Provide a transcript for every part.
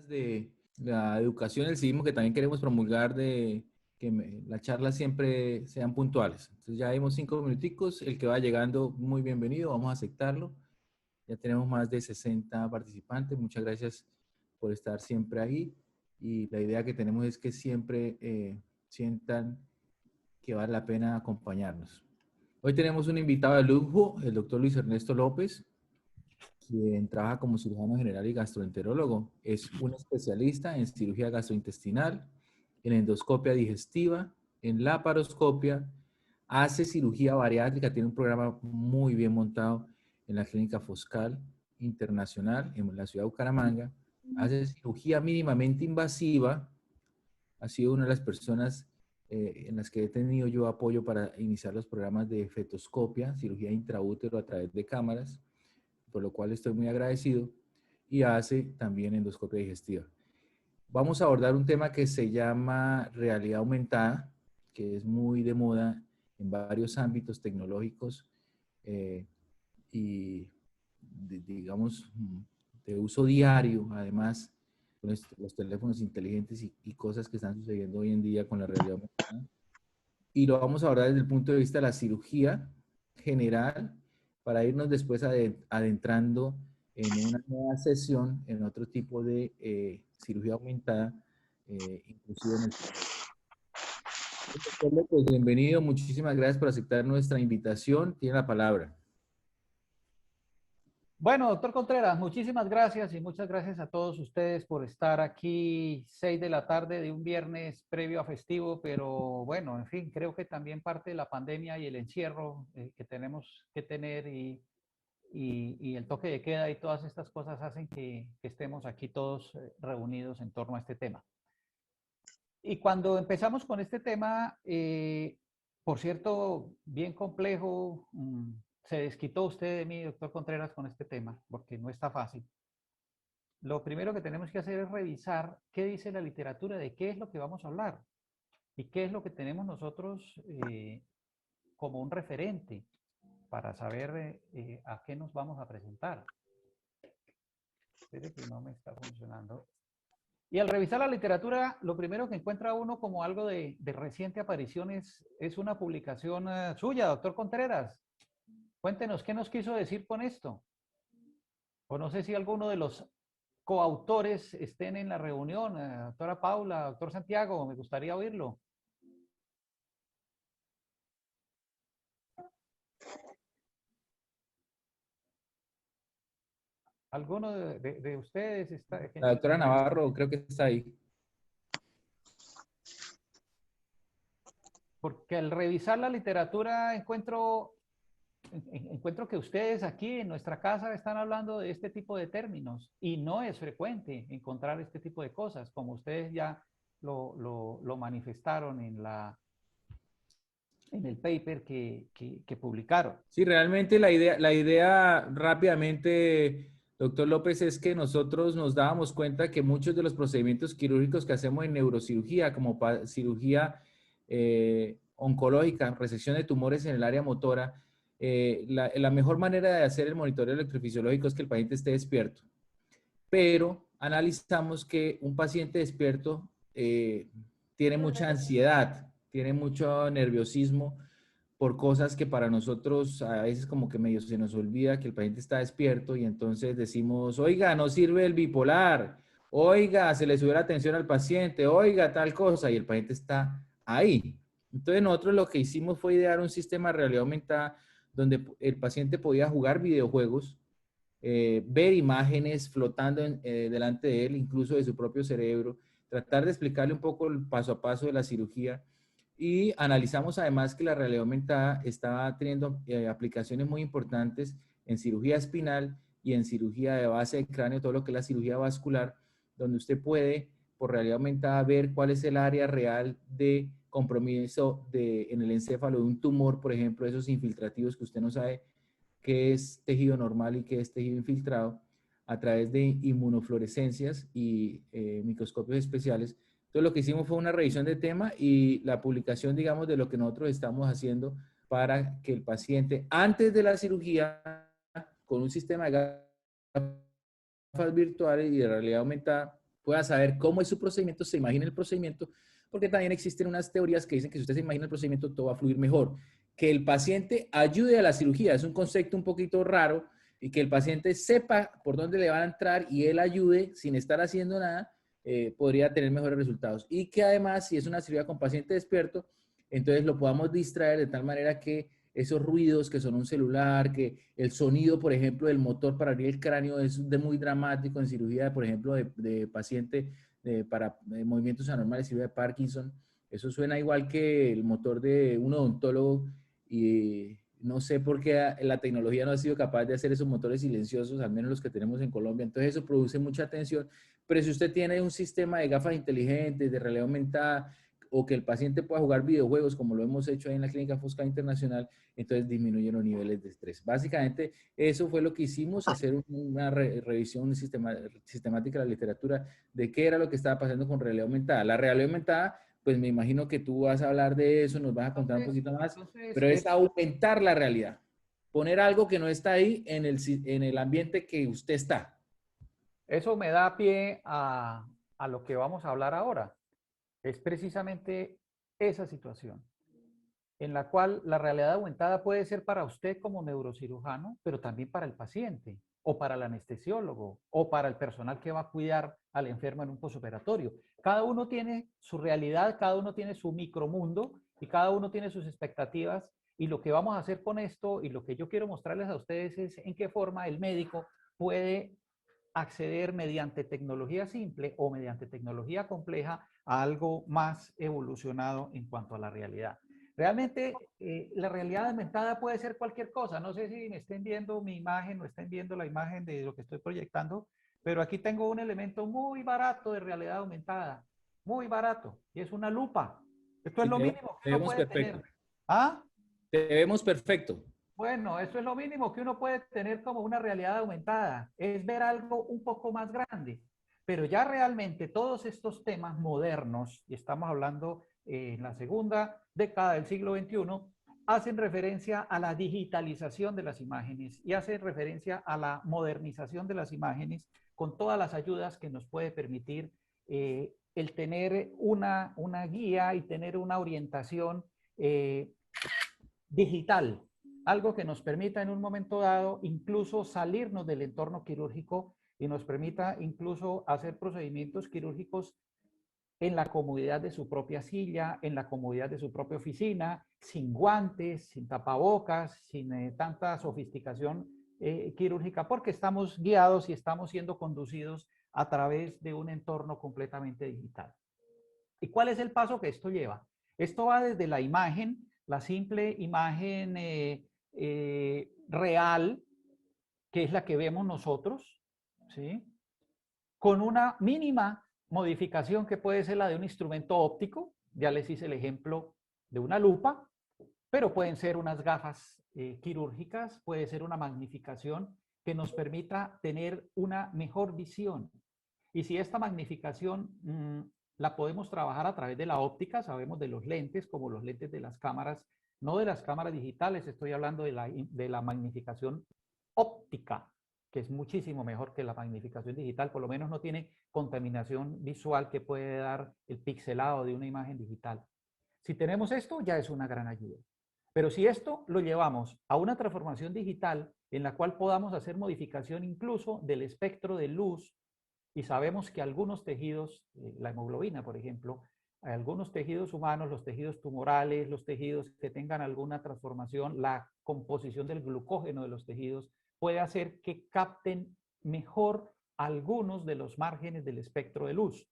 de la educación, el civismo que también queremos promulgar de que las charlas siempre sean puntuales. Entonces ya dimos 5 minuticos, el que va llegando muy bienvenido, vamos a aceptarlo. Ya tenemos más de 60 participantes, muchas gracias por estar siempre ahí y la idea que tenemos es que siempre sientan que vale la pena acompañarnos. Hoy tenemos un invitado de lujo, el doctor Luis Ernesto López, quien trabaja como cirujano general y gastroenterólogo. Es un especialista en cirugía gastrointestinal, en endoscopia digestiva, en laparoscopia, hace cirugía bariátrica, tiene un programa muy bien montado en la Clínica Foscal Internacional en la ciudad de Bucaramanga, hace cirugía mínimamente invasiva, ha sido una de las personas en las que he tenido yo apoyo para iniciar los programas de fetoscopia, cirugía intraútero a través de cámaras, por lo cual estoy muy agradecido, y hace también endoscopia digestiva. Vamos a abordar un tema que se llama realidad aumentada, que es muy de moda en varios ámbitos tecnológicos y, digamos, de uso diario, además, con los teléfonos inteligentes y cosas que están sucediendo hoy en día con la realidad aumentada. Y lo vamos a abordar desde el punto de vista de la cirugía general, para irnos después adentrando en una nueva sesión, en otro tipo de cirugía aumentada, inclusive en el... Doctor López, bienvenido, muchísimas gracias por aceptar nuestra invitación. Tiene la palabra. Bueno, doctor Contreras, muchísimas gracias y muchas gracias a todos ustedes por estar aquí 6 de la tarde de un viernes previo a festivo, pero bueno, en fin, creo que también parte de la pandemia y el encierro que tenemos que tener y el toque de queda y todas estas cosas hacen que estemos aquí todos reunidos en torno a este tema. Y cuando empezamos con este tema, por cierto, bien complejo, se desquitó usted de mí, doctor Contreras, con este tema, porque no está fácil. Lo primero que tenemos que hacer es revisar qué dice la literatura, de qué es lo que vamos a hablar y qué es lo que tenemos nosotros como un referente para saber a qué nos vamos a presentar. Espere que no me está funcionando. Y al revisar la literatura, lo primero que encuentra uno como algo de reciente aparición es una publicación suya, doctor Contreras. Cuéntenos qué nos quiso decir con esto. O no sé si alguno de los coautores estén en la reunión, doctora Paula, doctor Santiago, me gustaría oírlo. ¿Alguno de ustedes está? La doctora Navarro creo que está ahí. Porque al revisar la literatura encuentro que ustedes aquí en nuestra casa están hablando de este tipo de términos y no es frecuente encontrar este tipo de cosas, como ustedes ya lo manifestaron en el paper que publicaron. Sí, realmente la idea rápidamente, doctor López, es que nosotros nos dábamos cuenta que muchos de los procedimientos quirúrgicos que hacemos en neurocirugía, como cirugía oncológica, resección de tumores en el área motora, la mejor manera de hacer el monitoreo electrofisiológico es que el paciente esté despierto. Pero analizamos que un paciente despierto tiene mucha ansiedad, tiene mucho nerviosismo por cosas que para nosotros a veces como que medio se nos olvida que el paciente está despierto y entonces decimos, oiga, no sirve el bipolar, oiga, se le subió la tensión al paciente, oiga, tal cosa, y el paciente está ahí. Entonces nosotros lo que hicimos fue idear un sistema de realidad aumentada donde el paciente podía jugar videojuegos, ver imágenes flotando delante de él, incluso de su propio cerebro, tratar de explicarle un poco el paso a paso de la cirugía. Y analizamos además que la realidad aumentada estaba teniendo aplicaciones muy importantes en cirugía espinal y en cirugía de base de cráneo, todo lo que es la cirugía vascular, donde usted puede, por realidad aumentada, ver cuál es el área real de compromiso en el encéfalo de un tumor, por ejemplo, esos infiltrativos que usted no sabe qué es tejido normal y qué es tejido infiltrado, a través de inmunofluorescencias y microscopios especiales. Entonces lo que hicimos fue una revisión de tema y la publicación, digamos, de lo que nosotros estamos haciendo para que el paciente, antes de la cirugía, con un sistema de gafas virtuales y de realidad aumentada, pueda saber cómo es su procedimiento, se imagine el procedimiento, porque también existen unas teorías que dicen que si usted se imagina el procedimiento, todo va a fluir mejor. Que el paciente ayude a la cirugía, es un concepto un poquito raro, y que el paciente sepa por dónde le van a entrar y él ayude sin estar haciendo nada, podría tener mejores resultados. Y que además, si es una cirugía con paciente despierto, entonces lo podamos distraer de tal manera que esos ruidos que son un celular, que el sonido, por ejemplo, del motor para abrir el cráneo es de muy dramático en cirugía, por ejemplo, de paciente para movimientos anormales, cirugía de Parkinson. Eso suena igual que el motor de un odontólogo y no sé por qué la tecnología no ha sido capaz de hacer esos motores silenciosos, al menos los que tenemos en Colombia. Entonces eso produce mucha tensión. Pero si usted tiene un sistema de gafas inteligentes, de realidad aumentada, o que el paciente pueda jugar videojuegos, como lo hemos hecho ahí en la Clínica Fosca Internacional, entonces disminuyen los niveles de estrés. Básicamente, eso fue lo que hicimos, hacer una revisión sistemática de la literatura de qué era lo que estaba pasando con realidad aumentada. La realidad aumentada, pues me imagino que tú vas a hablar de eso, nos vas a contar un poquito más, pero es aumentar la realidad, poner algo que no está ahí en el ambiente que usted está. Eso me da pie a lo que vamos a hablar ahora. Es precisamente esa situación en la cual la realidad aumentada puede ser para usted como neurocirujano, pero también para el paciente, o para el anestesiólogo, o para el personal que va a cuidar al enfermo en un posoperatorio. Cada uno tiene su realidad, cada uno tiene su micromundo y cada uno tiene sus expectativas. Y lo que vamos a hacer con esto y lo que yo quiero mostrarles a ustedes es en qué forma el médico puede acceder mediante tecnología simple o mediante tecnología compleja a algo más evolucionado en cuanto a la realidad. Realmente la realidad aumentada puede ser cualquier cosa. No sé si me estén viendo mi imagen o estén viendo la imagen de lo que estoy proyectando, pero aquí tengo un elemento muy barato de realidad aumentada, muy barato, y es una lupa. Esto es Y lo mínimo que te uno vemos puede perfecto. tener. ¿Ah? Te vemos perfecto. Bueno, eso es lo mínimo que uno puede tener como una realidad aumentada, es ver algo un poco más grande. Pero ya realmente todos estos temas modernos, y estamos hablando en la segunda década del siglo XXI, hacen referencia a la digitalización de las imágenes y hacen referencia a la modernización de las imágenes con todas las ayudas que nos puede permitir el tener una guía y tener una orientación digital, algo que nos permita en un momento dado incluso salirnos del entorno quirúrgico y nos permita incluso hacer procedimientos quirúrgicos en la comodidad de su propia silla, en la comodidad de su propia oficina, sin guantes, sin tapabocas, sin tanta sofisticación quirúrgica, porque estamos guiados y estamos siendo conducidos a través de un entorno completamente digital. ¿Y cuál es el paso que esto lleva? Esto va desde la imagen, la simple imagen real, que es la que vemos nosotros, ¿sí? Con una mínima modificación que puede ser la de un instrumento óptico, ya les hice el ejemplo de una lupa, pero pueden ser unas gafas quirúrgicas, puede ser una magnificación que nos permita tener una mejor visión. Y si esta magnificación la podemos trabajar a través de la óptica, sabemos de los lentes, como los lentes de las cámaras, no de las cámaras digitales, estoy hablando de la magnificación óptica, que es muchísimo mejor que la magnificación digital, por lo menos no tiene contaminación visual que puede dar el pixelado de una imagen digital. Si tenemos esto, ya es una gran ayuda. Pero si esto lo llevamos a una transformación digital en la cual podamos hacer modificación incluso del espectro de luz, y sabemos que algunos tejidos, la hemoglobina, por ejemplo, algunos tejidos humanos, los tejidos tumorales, los tejidos que tengan alguna transformación, la composición del glucógeno de los tejidos puede hacer que capten mejor algunos de los márgenes del espectro de luz.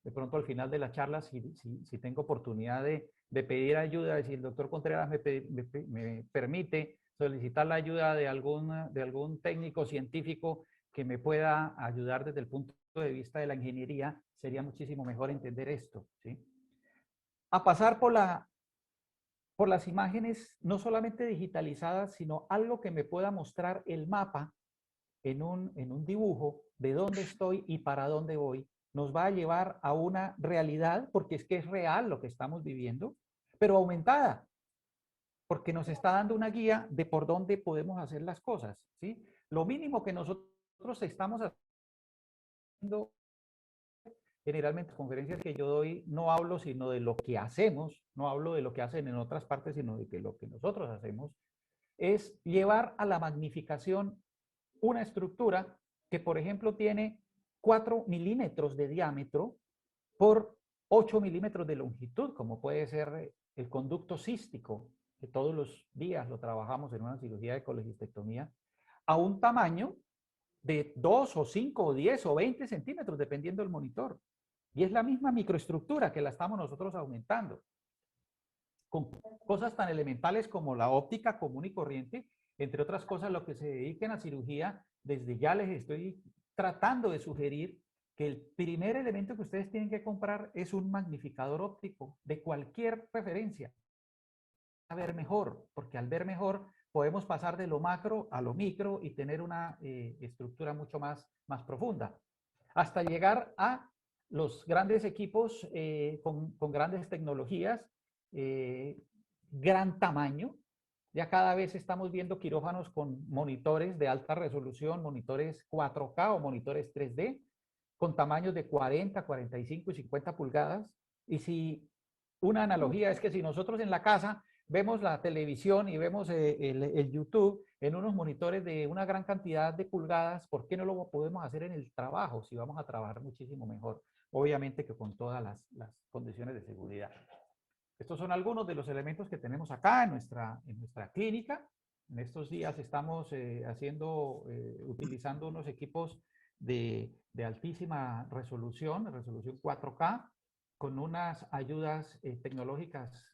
De pronto al final de la charla, si tengo oportunidad de pedir ayuda, si el doctor Contreras me permite solicitar la ayuda de algún técnico científico que me pueda ayudar desde el punto de vista de la ingeniería, sería muchísimo mejor entender esto, ¿sí? A pasar por las imágenes no solamente digitalizadas, sino algo que me pueda mostrar el mapa en un dibujo de dónde estoy y para dónde voy, nos va a llevar a una realidad, porque es que es real lo que estamos viviendo, pero aumentada, porque nos está dando una guía de por dónde podemos hacer las cosas, ¿sí? Lo mínimo que nosotros estamos haciendo generalmente conferencias que yo doy, no hablo sino de lo que hacemos, no hablo de lo que hacen en otras partes, sino de que lo que nosotros hacemos es llevar a la magnificación una estructura que, por ejemplo, tiene 4 milímetros de diámetro por 8 milímetros de longitud, como puede ser el conducto cístico, que todos los días lo trabajamos en una cirugía de colecistectomía, a un tamaño de 2 o 5 o 10 o 20 centímetros, dependiendo del monitor. Y es la misma microestructura que la estamos nosotros aumentando, con cosas tan elementales como la óptica común y corriente, entre otras cosas, lo que se dediquen a cirugía, desde ya les estoy tratando de sugerir que el primer elemento que ustedes tienen que comprar es un magnificador óptico de cualquier referencia. A ver mejor, porque al ver mejor podemos pasar de lo macro a lo micro y tener una estructura mucho más profunda, hasta llegar a los grandes equipos con grandes tecnologías, gran tamaño. Ya cada vez estamos viendo quirófanos con monitores de alta resolución, monitores 4K o monitores 3D, con tamaños de 40, 45 y 50 pulgadas. Y si una analogía es que si nosotros en la casa vemos la televisión y vemos el YouTube en unos monitores de una gran cantidad de pulgadas, ¿por qué no lo podemos hacer en el trabajo si vamos a trabajar muchísimo mejor? Obviamente que con todas las condiciones de seguridad. Estos son algunos de los elementos que tenemos acá en nuestra clínica. En estos días estamos utilizando unos equipos de altísima resolución 4K, con unas ayudas tecnológicas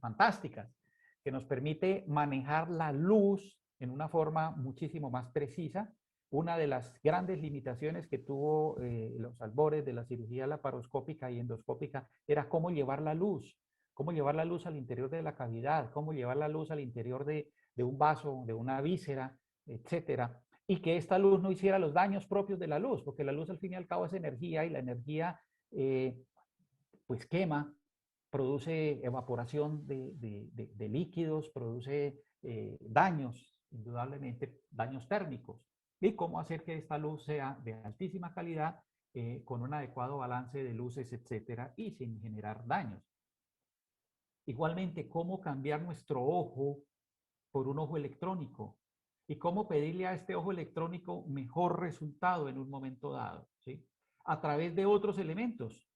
fantásticas, que nos permite manejar la luz en una forma muchísimo más precisa. Una de las grandes limitaciones que tuvo los albores de la cirugía laparoscópica y endoscópica era cómo llevar la luz. Cómo llevar la luz al interior de la cavidad, cómo llevar la luz al interior de un vaso, de una víscera, etcétera, y que esta luz no hiciera los daños propios de la luz, porque la luz al fin y al cabo es energía, y la energía pues quema, produce evaporación de líquidos, produce daños, indudablemente daños térmicos, y cómo hacer que esta luz sea de altísima calidad, con un adecuado balance de luces, etcétera, y sin generar daños. Igualmente, cómo cambiar nuestro ojo por un ojo electrónico y cómo pedirle a este ojo electrónico mejor resultado en un momento dado, ¿sí? A través de otros elementos.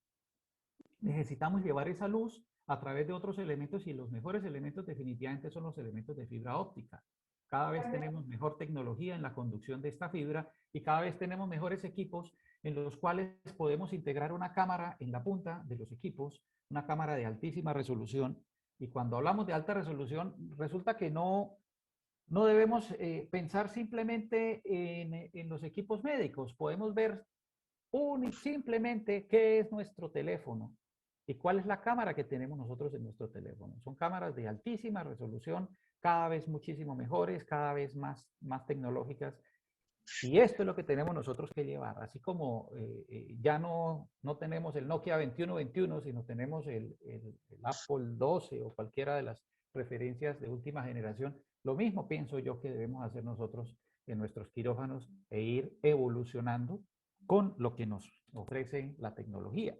Necesitamos llevar esa luz a través de otros elementos, y los mejores elementos definitivamente son los elementos de fibra óptica. Cada vez tenemos mejor tecnología en la conducción de esta fibra, y cada vez tenemos mejores equipos en los cuales podemos integrar una cámara en la punta de los equipos, una cámara de altísima resolución. Y cuando hablamos de alta resolución, resulta que no debemos pensar simplemente en los equipos médicos. Podemos ver simplemente qué es nuestro teléfono y cuál es la cámara que tenemos nosotros en nuestro teléfono. Son cámaras de altísima resolución, cada vez muchísimo mejores, cada vez más tecnológicas. Y esto es lo que tenemos nosotros que llevar. Así como ya no tenemos el Nokia 2121, sino tenemos el Apple 12 o cualquiera de las referencias de última generación, lo mismo pienso yo que debemos hacer nosotros en nuestros quirófanos, e ir evolucionando con lo que nos ofrece la tecnología.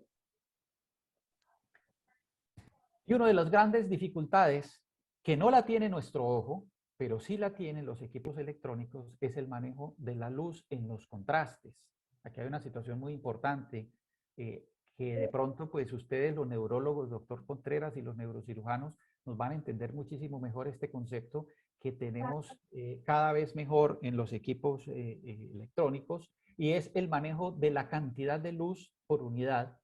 Y una de las grandes dificultades, que no la tiene nuestro ojo, pero sí la tienen los equipos electrónicos, es el manejo de la luz en los contrastes. Aquí hay una situación muy importante, que de pronto pues ustedes, los neurólogos, doctor Contreras, y los neurocirujanos nos van a entender muchísimo mejor este concepto que tenemos cada vez mejor en los equipos electrónicos, y es el manejo de la cantidad de luz por unidad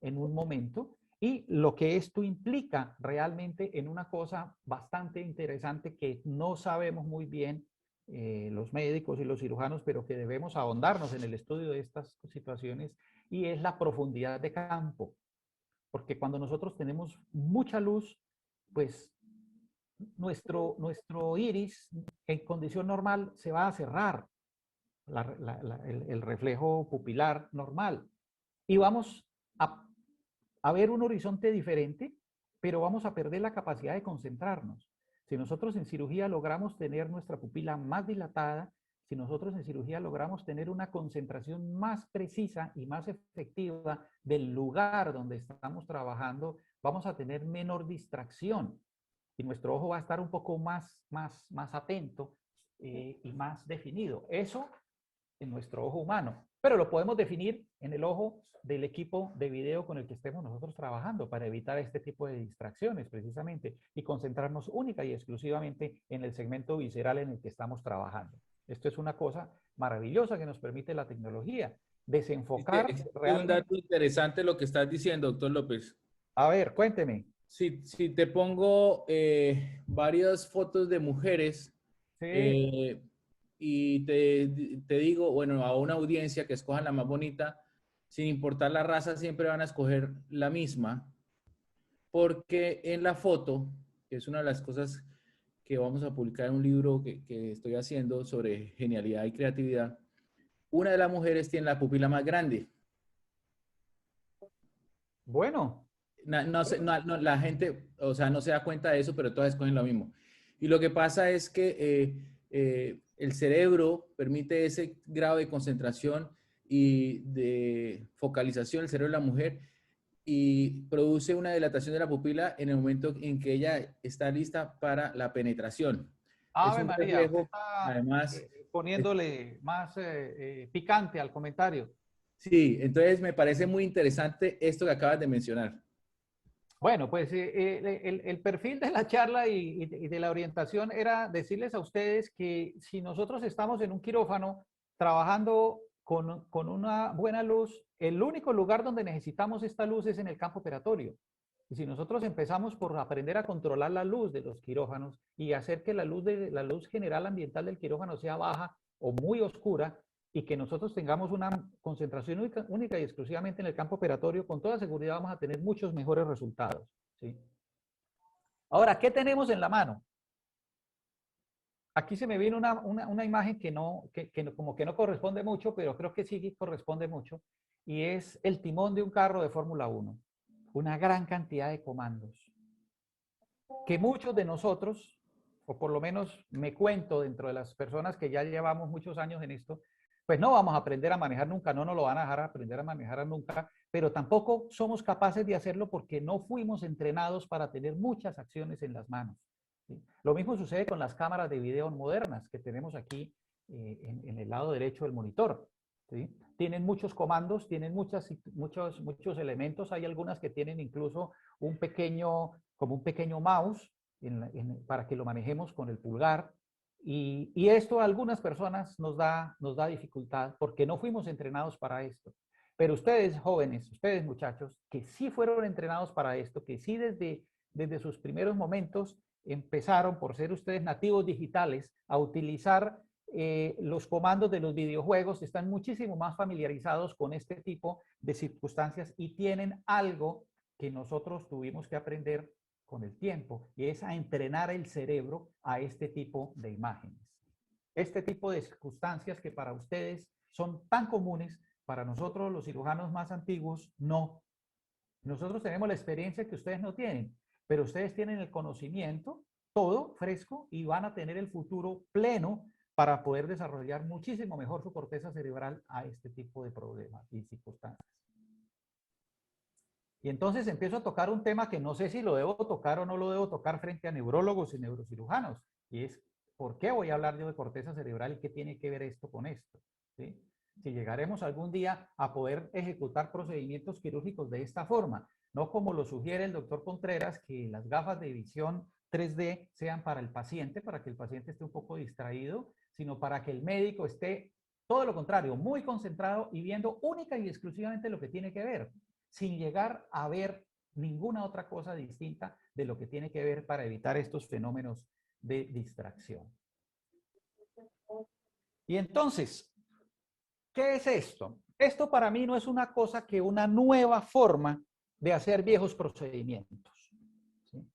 en un momento, y lo que esto implica realmente en una cosa bastante interesante que no sabemos muy bien los médicos y los cirujanos, pero que debemos ahondarnos en el estudio de estas situaciones, y es la profundidad de campo. Porque cuando nosotros tenemos mucha luz, pues nuestro iris en condición normal se va a cerrar, el reflejo pupilar normal, y vamos a ver un horizonte diferente, pero vamos a perder la capacidad de concentrarnos. Si nosotros en cirugía logramos tener nuestra pupila más dilatada, si nosotros en cirugía logramos tener una concentración más precisa y más efectiva del lugar donde estamos trabajando, vamos a tener menor distracción y nuestro ojo va a estar un poco más atento y más definido. Eso en nuestro ojo humano, pero lo podemos definir en el ojo del equipo de video con el que estemos nosotros trabajando para evitar este tipo de distracciones precisamente y concentrarnos única y exclusivamente en el segmento visceral en el que estamos trabajando. Esto es una cosa maravillosa que nos permite la tecnología, desenfocar Un realmente. dato interesante lo que estás diciendo, doctor López. A ver, cuénteme. Si te pongo varias fotos de mujeres Sí. eh, y te digo, bueno, a una audiencia que escojan la más bonita, sin importar la raza, siempre van a escoger la misma, porque en la foto, que es una de las cosas que vamos a publicar en un libro que estoy haciendo sobre genialidad y creatividad, una de las mujeres tiene la pupila más grande. Bueno, La gente, o sea, no se da cuenta de eso, pero todas escogen lo mismo. Y lo que pasa es que el cerebro permite ese grado de concentración y de focalización, el cerebro de la mujer, y produce una dilatación de la pupila en el momento en que ella está lista para la penetración. Es Ave un María, usted reflejo, está además, poniéndole más picante al comentario. sí, entonces me parece muy interesante esto que acabas de mencionar. Bueno, pues el perfil de la charla y de la orientación era decirles a ustedes que si nosotros estamos en un quirófano trabajando con una buena luz, el único lugar donde necesitamos esta luz es en el campo operatorio. Y si nosotros empezamos por aprender a controlar la luz de los quirófanos y hacer que la luz general ambiental del quirófano sea baja o muy oscura, y que nosotros tengamos una concentración única y exclusivamente en el campo operatorio, con toda seguridad vamos a tener muchos mejores resultados. ¿Sí? Ahora, ¿qué tenemos en la mano? Aquí se me viene una imagen como que no corresponde mucho, pero creo que sí corresponde mucho, y es el timón de un carro de Fórmula 1. Una gran cantidad de comandos que muchos de nosotros, o por lo menos me cuento dentro de las personas que ya llevamos muchos años en esto, pues no vamos a aprender a manejar nunca, no nos lo van a dejar aprender a manejar nunca, pero tampoco somos capaces de hacerlo porque no fuimos entrenados para tener muchas acciones en las manos. ¿Sí? Lo mismo sucede con las cámaras de video modernas que tenemos aquí en el lado derecho del monitor. ¿Sí? Tienen muchos comandos, tienen muchos elementos, hay algunas que tienen incluso como un pequeño mouse para que lo manejemos con el pulgar. Y esto a algunas personas nos da dificultad porque no fuimos entrenados para esto. Pero ustedes jóvenes, ustedes muchachos, que sí fueron entrenados para esto, que sí desde sus primeros momentos empezaron, por ser ustedes nativos digitales, a utilizar los comandos de los videojuegos, están muchísimo más familiarizados con este tipo de circunstancias y tienen algo que nosotros tuvimos que aprender con el tiempo, y es a entrenar el cerebro a este tipo de imágenes. Este tipo de circunstancias que para ustedes son tan comunes, para nosotros los cirujanos más antiguos, no. Nosotros tenemos la experiencia que ustedes no tienen, pero ustedes tienen el conocimiento, todo fresco, y van a tener el futuro pleno para poder desarrollar muchísimo mejor su corteza cerebral a este tipo de problemas y circunstancias. Y entonces empiezo a tocar un tema que no sé si lo debo tocar o no lo debo tocar frente a neurólogos y neurocirujanos, y es ¿por qué voy a hablar yo de corteza cerebral y qué tiene que ver esto con esto? ¿Sí? Si llegaremos algún día a poder ejecutar procedimientos quirúrgicos de esta forma, no como lo sugiere el doctor Contreras, que las gafas de visión 3D sean para el paciente, para que el paciente esté un poco distraído, sino para que el médico esté, todo lo contrario, muy concentrado y viendo única y exclusivamente lo que tiene que ver, sin llegar a ver ninguna otra cosa distinta de lo que tiene que ver para evitar estos fenómenos de distracción. Y entonces, ¿qué es esto? Esto para mí no es una cosa que una nueva forma de hacer viejos procedimientos. ¿Sí?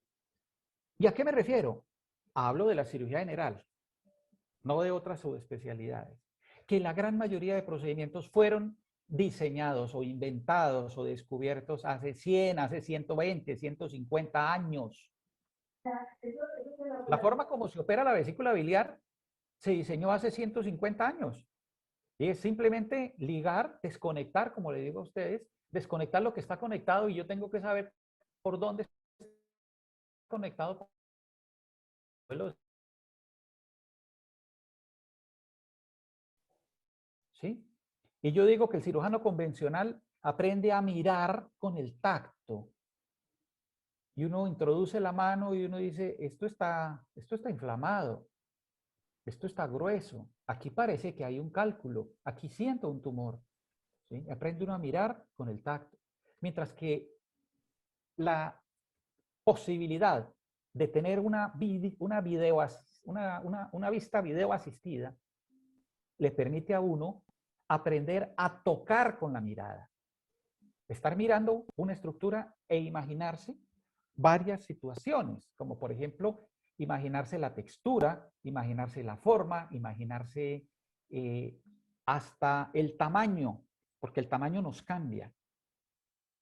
¿Y a qué me refiero? Hablo de la cirugía general, no de otras subespecialidades, que la gran mayoría de procedimientos fueron diseñados o inventados o descubiertos hace 100, hace 120, 150 años. La forma como se opera la vesícula biliar se diseñó hace 150 años. Y es simplemente ligar, desconectar, como le digo a ustedes, desconectar lo que está conectado y yo tengo que saber por dónde está conectado. ¿Sí? Y yo digo que el cirujano convencional aprende a mirar con el tacto. Y uno introduce la mano y uno dice, esto está inflamado, esto está grueso, aquí parece que hay un cálculo, aquí siento un tumor. ¿Sí? Aprende uno a mirar con el tacto. Mientras que la posibilidad de tener una vista video asistida le permite a uno aprender a tocar con la mirada. Estar mirando una estructura e imaginarse varias situaciones, como por ejemplo, imaginarse la textura, imaginarse la forma, imaginarse hasta el tamaño, porque el tamaño nos cambia.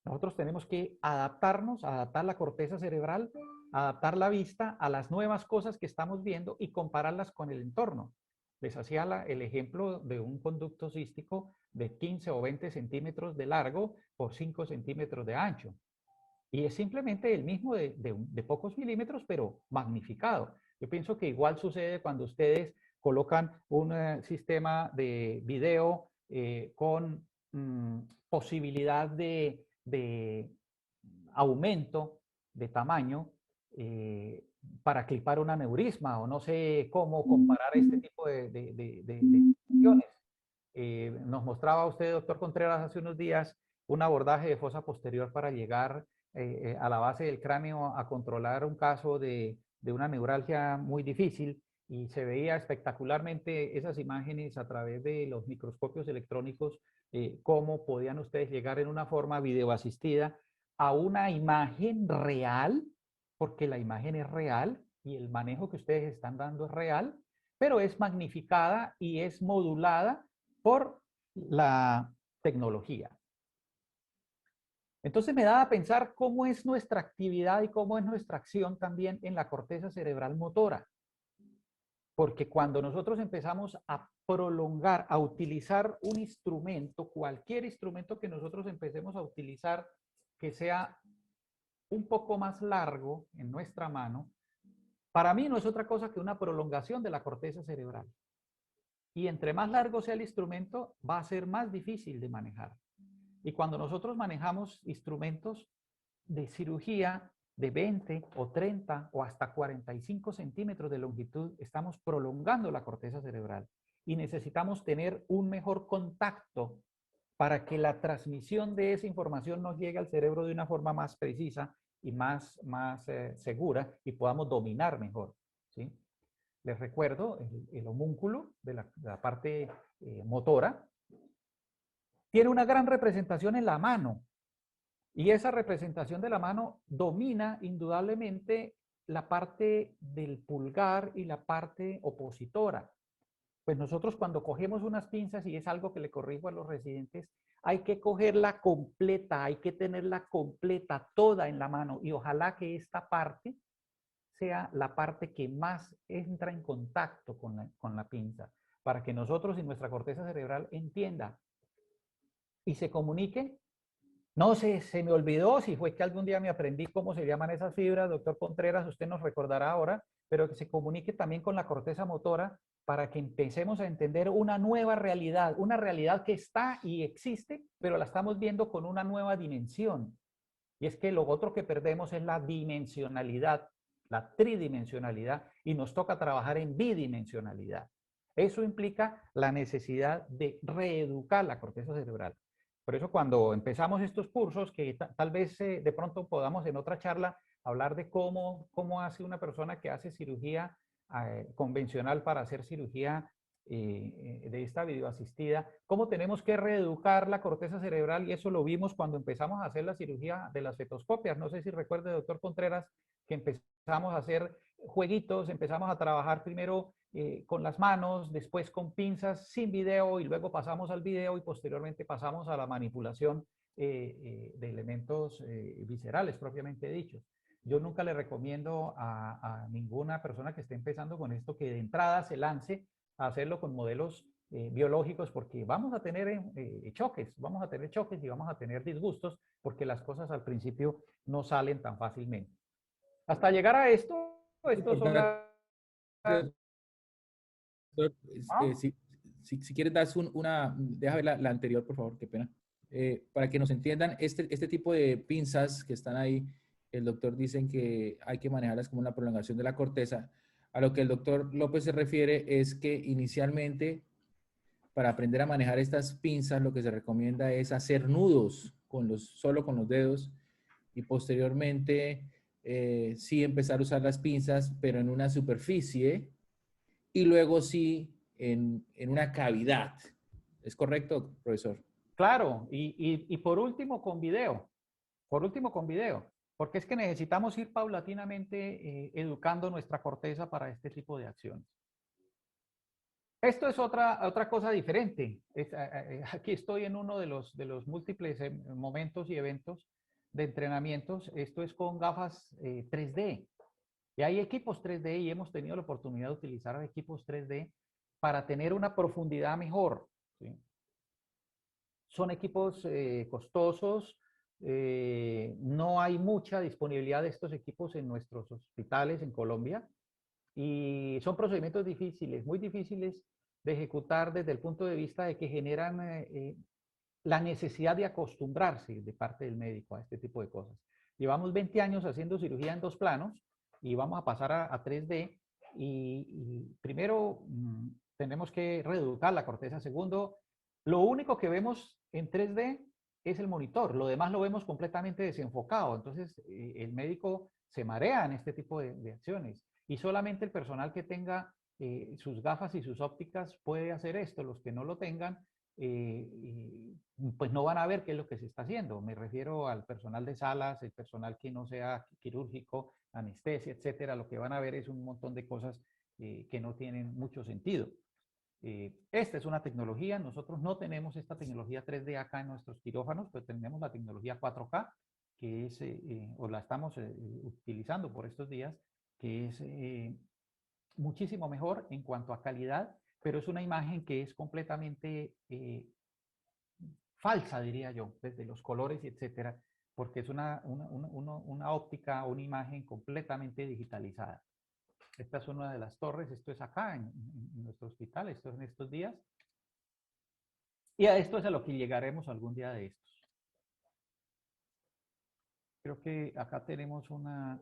Nosotros tenemos que adaptarnos, adaptar la corteza cerebral, adaptar la vista a las nuevas cosas que estamos viendo y compararlas con el entorno. Les hacía el ejemplo de un conducto cístico de 15 o 20 centímetros de largo por 5 centímetros de ancho. Y es simplemente el mismo de pocos milímetros, pero magnificado. Yo pienso que igual sucede cuando ustedes colocan un sistema de video con posibilidad de aumento de tamaño para clipar un aneurisma o no sé cómo comparar este tipo de cuestiones. Nos mostraba usted, doctor Contreras, hace unos días un abordaje de fosa posterior para llegar a la base del cráneo a controlar un caso de una neuralgia muy difícil y se veía espectacularmente esas imágenes a través de los microscopios electrónicos, cómo podían ustedes llegar en una forma videoasistida a una imagen real, porque la imagen es real y el manejo que ustedes están dando es real, pero es magnificada y es modulada por la tecnología. Entonces me da a pensar cómo es nuestra actividad y cómo es nuestra acción también en la corteza cerebral motora. Porque cuando nosotros empezamos a prolongar, a utilizar un instrumento, cualquier instrumento que nosotros empecemos a utilizar que sea un poco más largo en nuestra mano, para mí no es otra cosa que una prolongación de la corteza cerebral. Y entre más largo sea el instrumento, va a ser más difícil de manejar. Y cuando nosotros manejamos instrumentos de cirugía de 20 o 30 o hasta 45 centímetros de longitud, estamos prolongando la corteza cerebral y necesitamos tener un mejor contacto para que la transmisión de esa información nos llegue al cerebro de una forma más precisa y más segura y podamos dominar mejor. ¿Sí? Les recuerdo, el homúnculo de la parte motora tiene una gran representación en la mano. Y esa representación de la mano domina indudablemente la parte del pulgar y la parte opositora. Pues nosotros cuando cogemos unas pinzas, y es algo que le corrijo a los residentes, hay que cogerla completa, hay que tenerla completa, toda en la mano. Y ojalá que esta parte sea la parte que más entra en contacto con la pinza, para que nosotros y nuestra corteza cerebral entienda y se comunique. No sé, se me olvidó si fue que algún día me aprendí cómo se llaman esas fibras, doctor Contreras, usted nos recordará ahora, pero que se comunique también con la corteza motora para que empecemos a entender una nueva realidad, una realidad que está y existe, pero la estamos viendo con una nueva dimensión. Y es que lo otro que perdemos es la dimensionalidad, la tridimensionalidad, y nos toca trabajar en bidimensionalidad. Eso implica la necesidad de reeducar la corteza cerebral. Por eso cuando empezamos estos cursos, que tal vez de pronto podamos en otra charla hablar de cómo hace una persona que hace cirugía convencional para hacer cirugía de esta videoasistida, cómo tenemos que reeducar la corteza cerebral, y eso lo vimos cuando empezamos a hacer la cirugía de las fetoscopias. No sé si recuerde, doctor Contreras, que empezamos a hacer jueguitos, empezamos a trabajar primero con las manos, después con pinzas sin video y luego pasamos al video y posteriormente pasamos a la manipulación de elementos viscerales propiamente dichos. Yo nunca le recomiendo a ninguna persona que esté empezando con esto que de entrada se lance a hacerlo con modelos biológicos, porque vamos a tener choques, vamos a tener choques y vamos a tener disgustos, porque las cosas al principio no salen tan fácilmente. Hasta llegar a esto, estos son Importante, las... ¿Ah? si quieres, das deja ver la anterior, por favor, qué pena. Para que nos entiendan, este tipo de pinzas que están ahí, el doctor dice que hay que manejarlas como una prolongación de la corteza. A lo que el doctor López se refiere es que inicialmente, para aprender a manejar estas pinzas, lo que se recomienda es hacer nudos solo con los dedos y posteriormente sí empezar a usar las pinzas, pero en una superficie y luego sí en una cavidad. ¿Es correcto, profesor? Claro, y por último con video, porque es que necesitamos ir paulatinamente educando nuestra corteza para este tipo de acciones. Esto es otra cosa diferente. Aquí estoy en uno de los múltiples momentos y eventos de entrenamientos. Esto es con gafas 3D. Y hay equipos 3D y hemos tenido la oportunidad de utilizar equipos 3D para tener una profundidad mejor, ¿sí? Son equipos costosos, no hay mucha disponibilidad de estos equipos en nuestros hospitales en Colombia y son procedimientos difíciles, muy difíciles de ejecutar desde el punto de vista de que generan la necesidad de acostumbrarse de parte del médico a este tipo de cosas. Llevamos 20 años haciendo cirugía en 2 planos y vamos a pasar a 3D y primero tenemos que reeducar la corteza. Segundo, lo único que vemos en 3D es el monitor, lo demás lo vemos completamente desenfocado. Entonces, el médico se marea en este tipo de acciones y solamente el personal que tenga sus gafas y sus ópticas puede hacer esto. Los que no lo tengan, pues no van a ver qué es lo que se está haciendo. Me refiero al personal de salas, el personal que no sea quirúrgico, anestesia, etcétera. Lo que van a ver es un montón de cosas que no tienen mucho sentido. Esta es una tecnología, nosotros no tenemos esta tecnología 3D acá en nuestros quirófanos, pero tenemos la tecnología 4K, que es, o la estamos utilizando por estos días, que es muchísimo mejor en cuanto a calidad, pero es una imagen que es completamente falsa, diría yo, desde los colores y etcétera, porque es una óptica, una imagen completamente digitalizada. Esta es una de las torres, esto es acá en nuestro hospital, esto es en estos días. Y a esto es a lo que llegaremos algún día de estos. Creo que acá tenemos una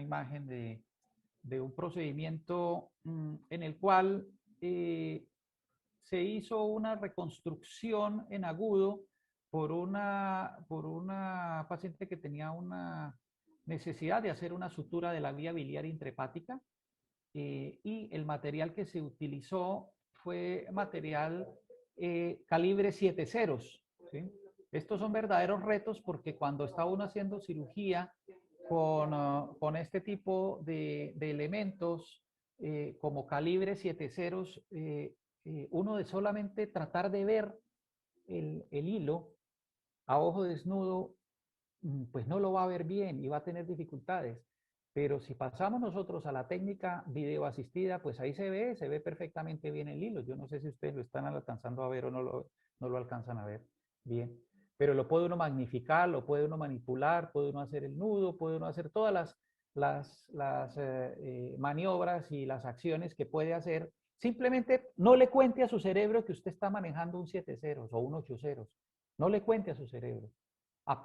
imagen de un procedimiento en el cual se hizo una reconstrucción en agudo por una paciente que tenía una necesidad de hacer una sutura de la vía biliar intrahepática y el material que se utilizó fue material calibre 7 ceros, ¿sí? Estos son verdaderos retos porque cuando está uno haciendo cirugía con este tipo de elementos como calibre 7 ceros, uno de solamente tratar de ver el hilo a ojo desnudo, pues no lo va a ver bien y va a tener dificultades. Pero si pasamos nosotros a la técnica video asistida, pues ahí se ve perfectamente bien el hilo. Yo no sé si ustedes lo están alcanzando a ver o no lo alcanzan a ver bien. Pero lo puede uno magnificar, lo puede uno manipular, puede uno hacer el nudo, puede uno hacer todas las maniobras y las acciones que puede hacer. Simplemente no le cuente a su cerebro que usted está manejando un 7 ceros o un 8 ceros. No le cuente a su cerebro.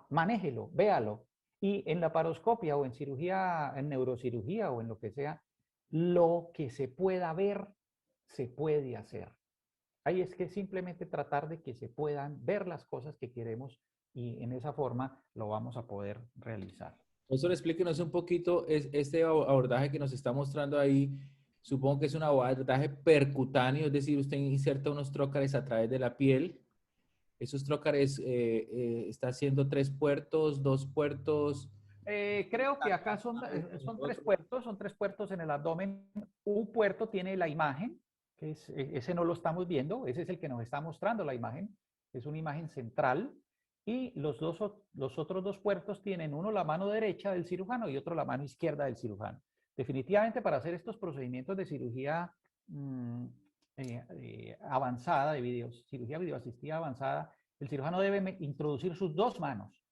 Manéjelo, véalo. Y en la paroscopia o en cirugía, en neurocirugía o en lo que sea, lo que se pueda ver, se puede hacer. Ahí es que simplemente tratar de que se puedan ver las cosas que queremos y en esa forma lo vamos a poder realizar. Profesor, explíquenos un poquito este abordaje que nos está mostrando ahí. Supongo que es un abordaje percutáneo, es decir, usted inserta unos trócares a través de la piel. Esos trócares está haciendo 3 puertos, 2 puertos. Creo que acá son 3 puertos, son 3 puertos en el abdomen. Un puerto tiene la imagen, que ese no lo estamos viendo, ese es el que nos está mostrando la imagen, es una imagen central. Y los otros 2 puertos tienen uno la mano derecha del cirujano y otro la mano izquierda del cirujano. Definitivamente para hacer estos procedimientos de cirugía avanzada, de cirugía videoasistida avanzada, el cirujano debe introducir sus dos manos.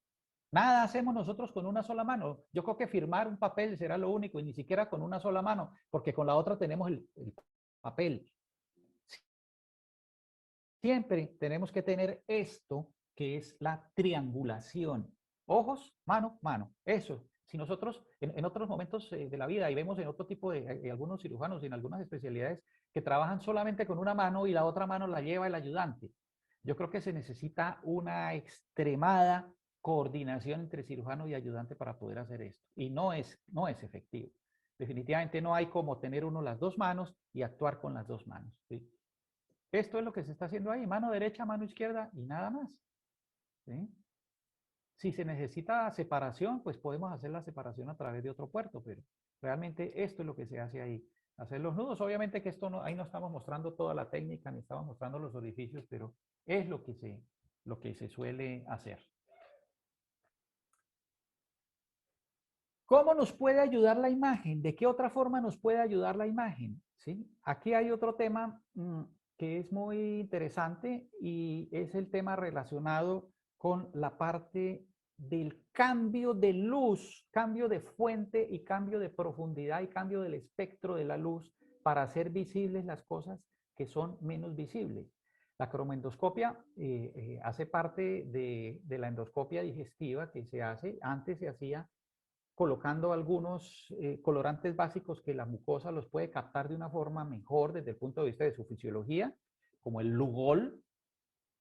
Nada hacemos nosotros con una sola mano. Yo creo que firmar un papel será lo único, y ni siquiera con una sola mano, porque con la otra tenemos el papel. Siempre tenemos que tener esto, que es la triangulación. Ojos, mano, mano. Eso. Si nosotros en otros momentos de la vida, y vemos en otro tipo de algunos cirujanos y en algunas especialidades que trabajan solamente con una mano y la otra mano la lleva el ayudante. Yo creo que se necesita una extremada coordinación entre cirujano y ayudante para poder hacer esto. Y no es efectivo. Definitivamente no hay como tener uno las dos manos y actuar con las dos manos, ¿sí? Esto es lo que se está haciendo ahí, mano derecha, mano izquierda y nada más, ¿sí? Si se necesita separación, pues podemos hacer la separación a través de otro puerto, pero realmente esto es lo que se hace ahí. Hacer los nudos, obviamente que esto no, ahí no estamos mostrando toda la técnica, ni estamos mostrando los orificios, pero es lo que se suele hacer. ¿Cómo nos puede ayudar la imagen? ¿De qué otra forma nos puede ayudar la imagen? ¿Sí? Aquí hay otro tema que es muy interesante, y es el tema relacionado con la parte del cambio de luz, cambio de fuente y cambio de profundidad y cambio del espectro de la luz para hacer visibles las cosas que son menos visibles. La cromoendoscopia hace parte de la endoscopia digestiva que se hace. Antes se hacía colocando algunos colorantes básicos que la mucosa los puede captar de una forma mejor desde el punto de vista de su fisiología, como el Lugol,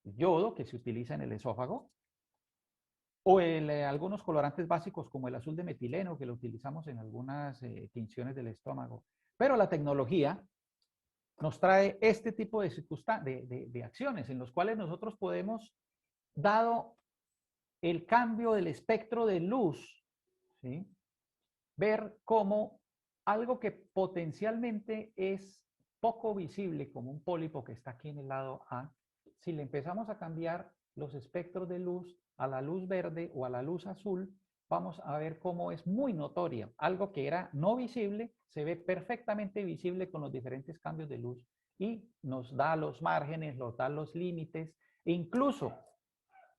el yodo que se utiliza en el esófago, o algunos colorantes básicos como el azul de metileno, que lo utilizamos en algunas tinciones del estómago. Pero la tecnología nos trae este tipo de acciones en los cuales nosotros podemos, dado el cambio del espectro de luz, ¿sí?, ver cómo algo que potencialmente es poco visible, como un pólipo que está aquí en el lado A, si le empezamos a cambiar los espectros de luz a la luz verde o a la luz azul, vamos a ver cómo es muy notoria. Algo que era no visible se ve perfectamente visible con los diferentes cambios de luz, y nos da los márgenes, nos da los límites, e incluso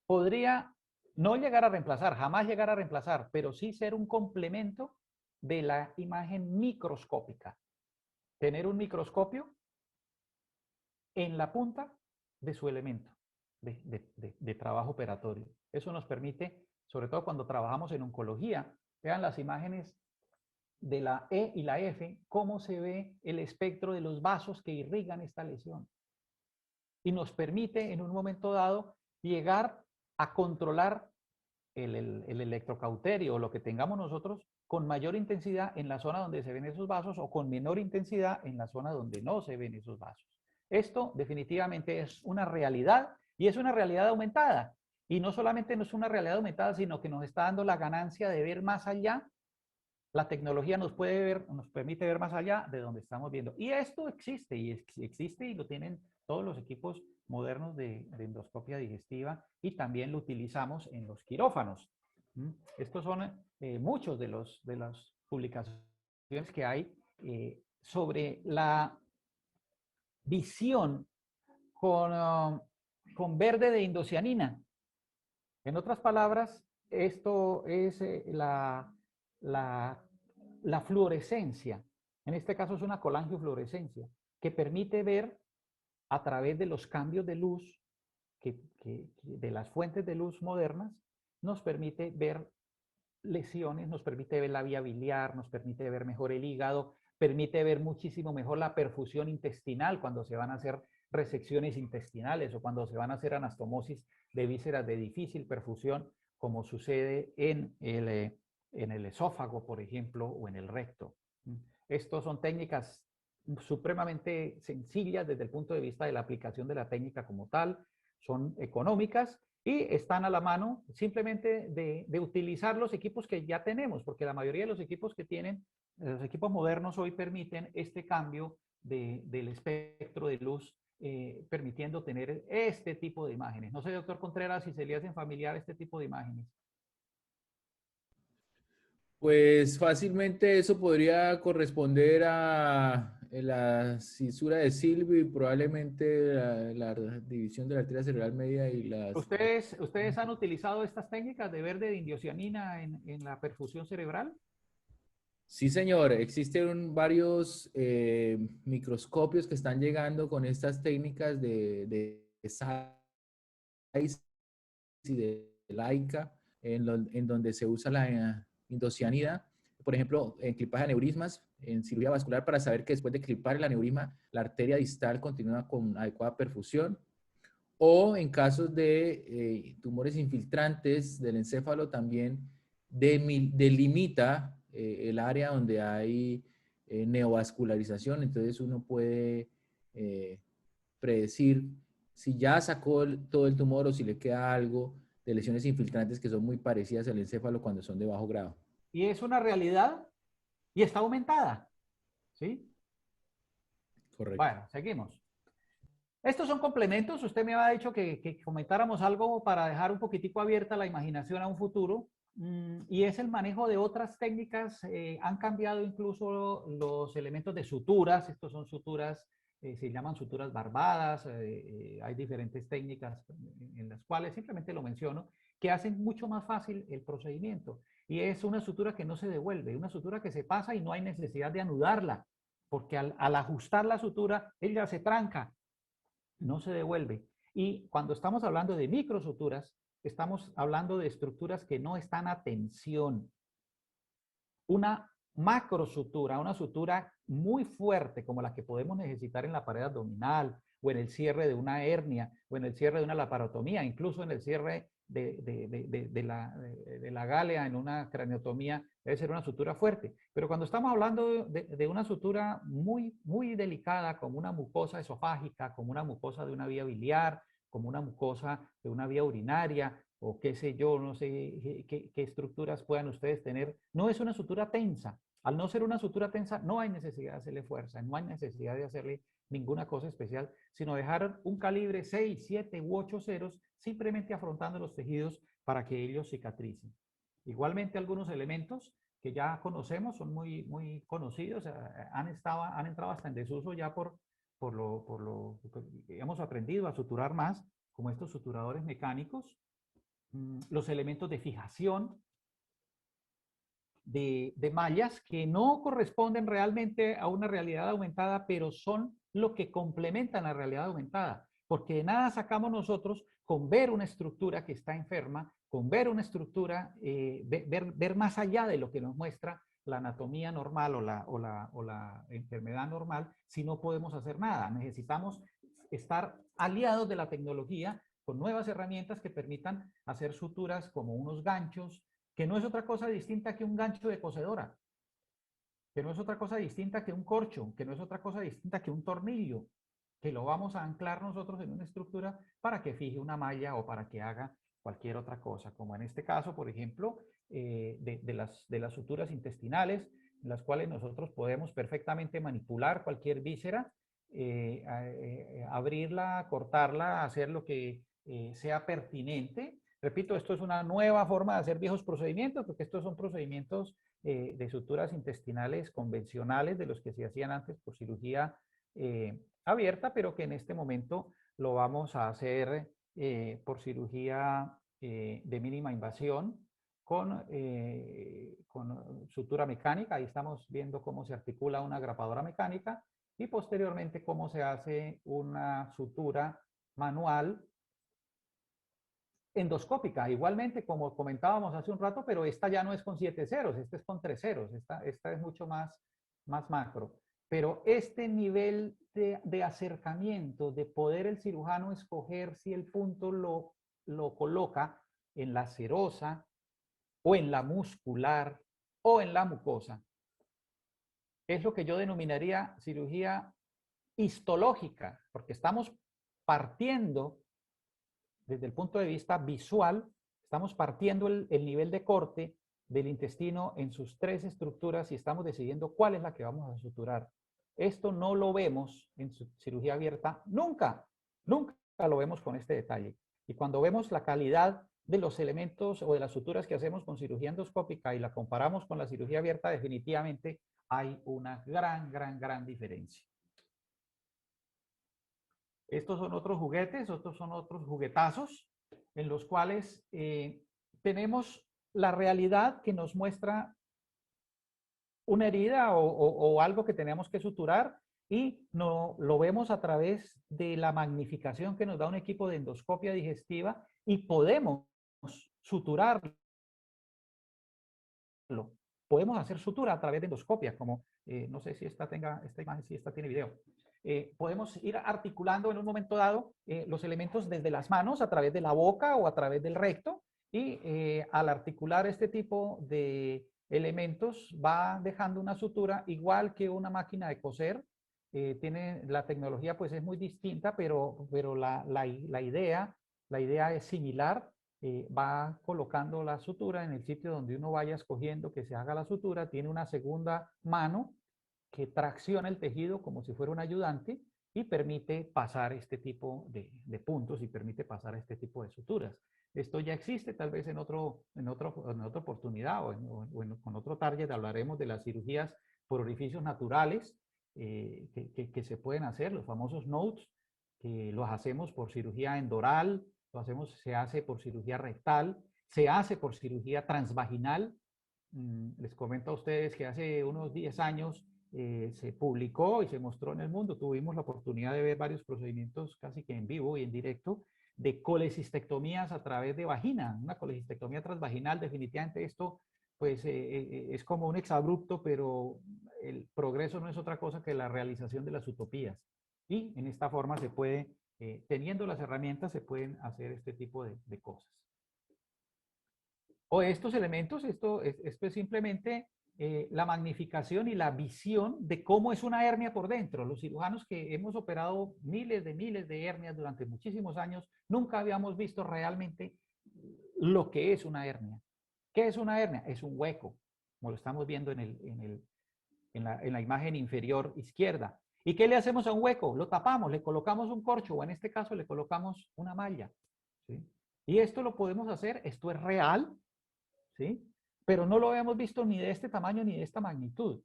podría no llegar a reemplazar, jamás llegar a reemplazar, pero sí ser un complemento de la imagen microscópica. Tener un microscopio en la punta de su elemento de trabajo operatorio. Eso nos permite, sobre todo cuando trabajamos en oncología, vean las imágenes de la E y la F, cómo se ve el espectro de los vasos que irrigan esta lesión. Y nos permite en un momento dado llegar a controlar el electrocauterio o lo que tengamos nosotros con mayor intensidad en la zona donde se ven esos vasos, o con menor intensidad en la zona donde no se ven esos vasos. Esto definitivamente es una realidad, y es una realidad aumentada. Y no solamente no es una realidad aumentada, sino que nos está dando la ganancia de ver más allá. La tecnología nos permite ver más allá de donde estamos viendo. Y esto existe, y lo tienen todos los equipos modernos de endoscopia digestiva, y también lo utilizamos en los quirófanos. Estos son muchos de las publicaciones que hay sobre la visión con verde de indocianina. En otras palabras, esto es la fluorescencia. En este caso es una colangiofluorescencia que permite ver a través de los cambios de luz de las fuentes de luz modernas, nos permite ver lesiones, nos permite ver la vía biliar, nos permite ver mejor el hígado, permite ver muchísimo mejor la perfusión intestinal cuando se van a hacer resecciones intestinales o cuando se van a hacer anastomosis de vísceras de difícil perfusión, como sucede en el esófago, por ejemplo, o en el recto. Estas son técnicas supremamente sencillas desde el punto de vista de la aplicación de la técnica como tal, son económicas y están a la mano simplemente de utilizar los equipos que ya tenemos, porque la mayoría de los equipos que tienen, los equipos modernos hoy permiten este cambio del espectro de luz, permitiendo tener este tipo de imágenes. No sé, doctor Contreras, si se le hacen familiar este tipo de imágenes. Pues fácilmente eso podría corresponder a la cisura de Silvio y probablemente la división de la arteria cerebral media y las... ¿Ustedes han utilizado estas técnicas de verde de indocianina en la perfusión cerebral? Sí, señor, existen varios microscopios que están llegando con estas técnicas de SAIS y de Laika, en donde se usa la indocianida, por ejemplo, en clipaje de aneurismas, en cirugía vascular, para saber que después de clipar el aneurisma, la arteria distal continúa con adecuada perfusión, o en casos de tumores infiltrantes del encéfalo también delimita el área donde hay neovascularización, entonces uno puede eh, predecir si ya sacó todo el tumor o si le queda algo de lesiones infiltrantes que son muy parecidas al encéfalo cuando son de bajo grado. Y es una realidad y está aumentada, ¿sí? Correcto. Bueno, seguimos. Estos son complementos. Usted me había dicho que comentáramos algo para dejar un poquitico abierta la imaginación a un futuro. Y es el manejo de otras técnicas. Han cambiado incluso los elementos de suturas. Estos son suturas, se llaman suturas barbadas. Hay diferentes técnicas en las cuales, simplemente lo menciono, que hacen mucho más fácil el procedimiento. Y es una sutura que no se devuelve, una sutura que se pasa y no hay necesidad de anudarla, porque al ajustar la sutura, ella se tranca, no se devuelve. Y cuando estamos hablando de microsuturas, estamos hablando de estructuras que no están a tensión. Una macrosutura, una sutura muy fuerte como la que podemos necesitar en la pared abdominal o en el cierre de una hernia o en el cierre de una laparotomía, incluso en el cierre de la gálea en una craniotomía, debe ser una sutura fuerte. Pero cuando estamos hablando de una sutura muy, muy delicada, como una mucosa esofágica, como una mucosa de una vía biliar, como una mucosa de una vía urinaria, o qué sé yo, no sé qué estructuras puedan ustedes tener, no es una sutura tensa. Al no ser una sutura tensa, no hay necesidad de hacerle fuerza, no hay necesidad de hacerle ninguna cosa especial, sino dejar un calibre 6, 7 u 8 ceros, simplemente afrontando los tejidos para que ellos cicatricen. Igualmente, algunos elementos que ya conocemos, son muy, muy conocidos, han entrado hasta en desuso ya por lo que hemos aprendido a suturar más, como estos suturadores mecánicos, los elementos de fijación de mallas que no corresponden realmente a una realidad aumentada, pero son lo que complementan la realidad aumentada, porque de nada sacamos nosotros con ver una estructura que está enferma, con ver una estructura, ver más allá de lo que nos muestra la anatomía normal o la enfermedad normal, si no podemos hacer nada. Necesitamos estar aliados de la tecnología con nuevas herramientas que permitan hacer suturas como unos ganchos, que no es otra cosa distinta que un gancho de cosedora, que no es otra cosa distinta que un corcho, que no es otra cosa distinta que un tornillo, que lo vamos a anclar nosotros en una estructura para que fije una malla o para que haga cualquier otra cosa, como en este caso, por ejemplo, de las suturas intestinales, en las cuales nosotros podemos perfectamente manipular cualquier víscera, abrirla, cortarla, hacer lo que sea pertinente. Repito, esto es una nueva forma de hacer viejos procedimientos, porque estos son procedimientos de suturas intestinales convencionales, de los que se hacían antes por cirugía abierta, pero que en este momento lo vamos a hacer por cirugía de mínima invasión con sutura mecánica. Ahí estamos viendo cómo se articula una grapadora mecánica y posteriormente cómo se hace una sutura manual endoscópica, igualmente como comentábamos hace un rato, pero esta ya no es con 7 ceros, esta es con 3 ceros, esta es mucho más macro. Pero este nivel de acercamiento, de poder el cirujano escoger si el punto lo coloca en la serosa o en la muscular o en la mucosa, es lo que yo denominaría cirugía histológica, porque estamos partiendo desde el punto de vista visual, estamos partiendo el nivel de corte del intestino en sus 3 estructuras y estamos decidiendo cuál es la que vamos a suturar. Esto no lo vemos en cirugía abierta nunca, nunca lo vemos con este detalle. Y cuando vemos la calidad de los elementos o de las suturas que hacemos con cirugía endoscópica y la comparamos con la cirugía abierta, definitivamente hay una gran diferencia. Estos son otros juguetes, estos son otros juguetazos en los cuales tenemos la realidad que nos muestra una herida o algo que tenemos que suturar y no, lo vemos a través de la magnificación que nos da un equipo de endoscopia digestiva y podemos suturarlo. Podemos hacer sutura a través de endoscopia, como no sé si esta imagen, si esta tiene video. Podemos ir articulando en un momento dado los elementos desde las manos a través de la boca o a través del recto y al articular este tipo de elementos va dejando una sutura igual que una máquina de coser. Tiene, la tecnología pues es muy distinta, pero la idea es similar. Va colocando la sutura en el sitio donde uno vaya escogiendo que se haga la sutura, tiene una segunda mano que tracciona el tejido como si fuera un ayudante y permite pasar este tipo de puntos y permite pasar este tipo de suturas. Esto ya existe tal vez en otra oportunidad con otro target hablaremos de las cirugías por orificios naturales que se pueden hacer, los famosos nodes, que los hacemos por cirugía endoral, se hace por cirugía rectal, se hace por cirugía transvaginal. Les comento a ustedes que hace unos 10 años se publicó y se mostró en el mundo. Tuvimos la oportunidad de ver varios procedimientos casi que en vivo y en directo de colecistectomías a través de vagina. Una colecistectomía transvaginal, definitivamente esto pues es como un exabrupto, pero el progreso no es otra cosa que la realización de las utopías. Y en esta forma se puede, teniendo las herramientas, se pueden hacer este tipo de cosas. O estos elementos, esto es simplemente la magnificación y la visión de cómo es una hernia por dentro. Los cirujanos que hemos operado miles de hernias durante muchísimos años, nunca habíamos visto realmente lo que es una hernia. ¿Qué es una hernia? Es un hueco, como lo estamos viendo en la imagen inferior izquierda. ¿Y qué le hacemos a un hueco? Lo tapamos, le colocamos un corcho o en este caso le colocamos una malla. ¿Sí? Y esto lo podemos hacer, esto es real, ¿sí? Pero no lo habíamos visto ni de este tamaño ni de esta magnitud.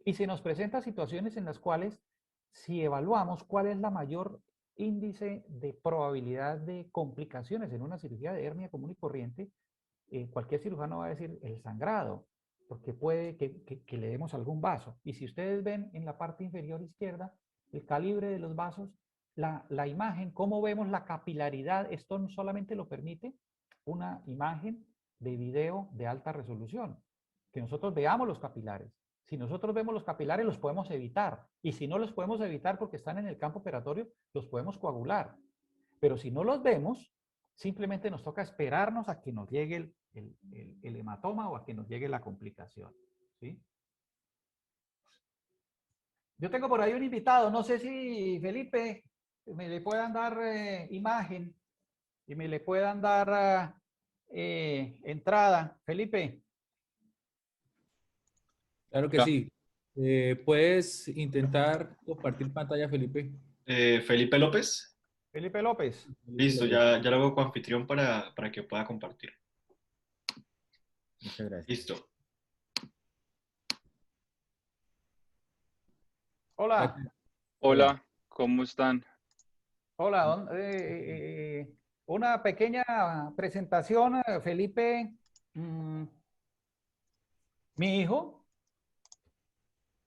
Y se nos presentan situaciones en las cuales, si evaluamos cuál es la mayor índice de probabilidad de complicaciones en una cirugía de hernia común y corriente, cualquier cirujano va a decir el sangrado, porque puede que le demos algún vaso. Y si ustedes ven en la parte inferior izquierda, el calibre de los vasos, la imagen, cómo vemos la capilaridad, esto no solamente lo permite una imagen de video de alta resolución, que nosotros veamos los capilares. Si nosotros vemos los capilares, los podemos evitar. Y si no los podemos evitar porque están en el campo operatorio, los podemos coagular. Pero si no los vemos, simplemente nos toca esperarnos a que nos llegue el hematoma o a que nos llegue la complicación. ¿Sí? Yo tengo por ahí un invitado, no sé si Felipe me le puedan dar imagen y me le puedan dar entrada. Felipe. Claro que Ya. sí. ¿Puedes intentar compartir pantalla, Felipe? Felipe López. Felipe López. Felipe Listo, López. ya lo hago coanfitrión para que pueda compartir. Muchas gracias. Listo. Hola. Hola, ¿cómo están? Hola. Una pequeña presentación, Felipe. Mi hijo,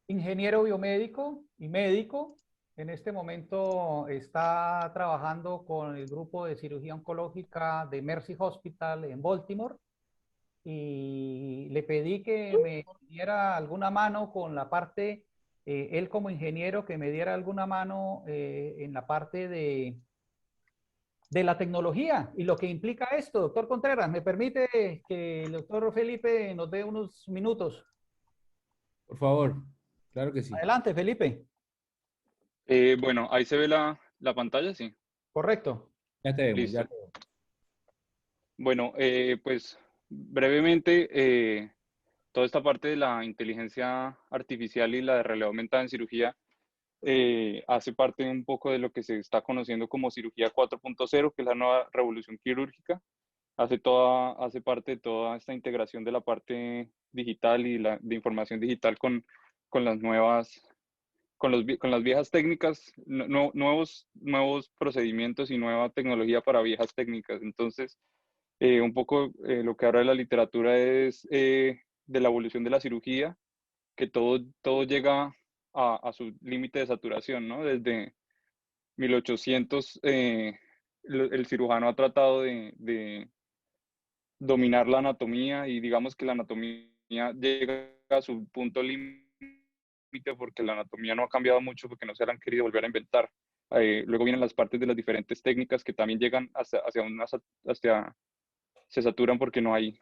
ingeniero biomédico y médico, en este momento está trabajando con el grupo de cirugía oncológica de Mercy Hospital en Baltimore y le pedí que me diera alguna mano con la parte, él como ingeniero, que me diera alguna mano en la parte de la tecnología y lo que implica esto. Doctor Contreras, ¿me permite que el doctor Felipe nos dé unos minutos? Por favor, claro que sí. Adelante, Felipe. Bueno, ahí se ve la pantalla, sí. Correcto. Ya te vemos, ya Listo. te vemos. Bueno, pues brevemente, toda esta parte de la inteligencia artificial y la de realidad aumentada en cirugía hace parte un poco de lo que se está conociendo como cirugía 4.0, que es la nueva revolución quirúrgica. Hace parte de toda esta integración de la parte digital y de información digital con con las nuevas, con las viejas técnicas, nuevos procedimientos y nueva tecnología para viejas técnicas. Entonces, un poco lo que habla de la literatura es de la evolución de la cirugía, que todo llega a su límite de saturación, ¿no? Desde 1800, el cirujano ha tratado de dominar la anatomía y digamos que la anatomía llega a su punto límite porque la anatomía no ha cambiado mucho porque no se la han querido volver a inventar. Luego vienen las partes de las diferentes técnicas que también llegan hacia se saturan porque no hay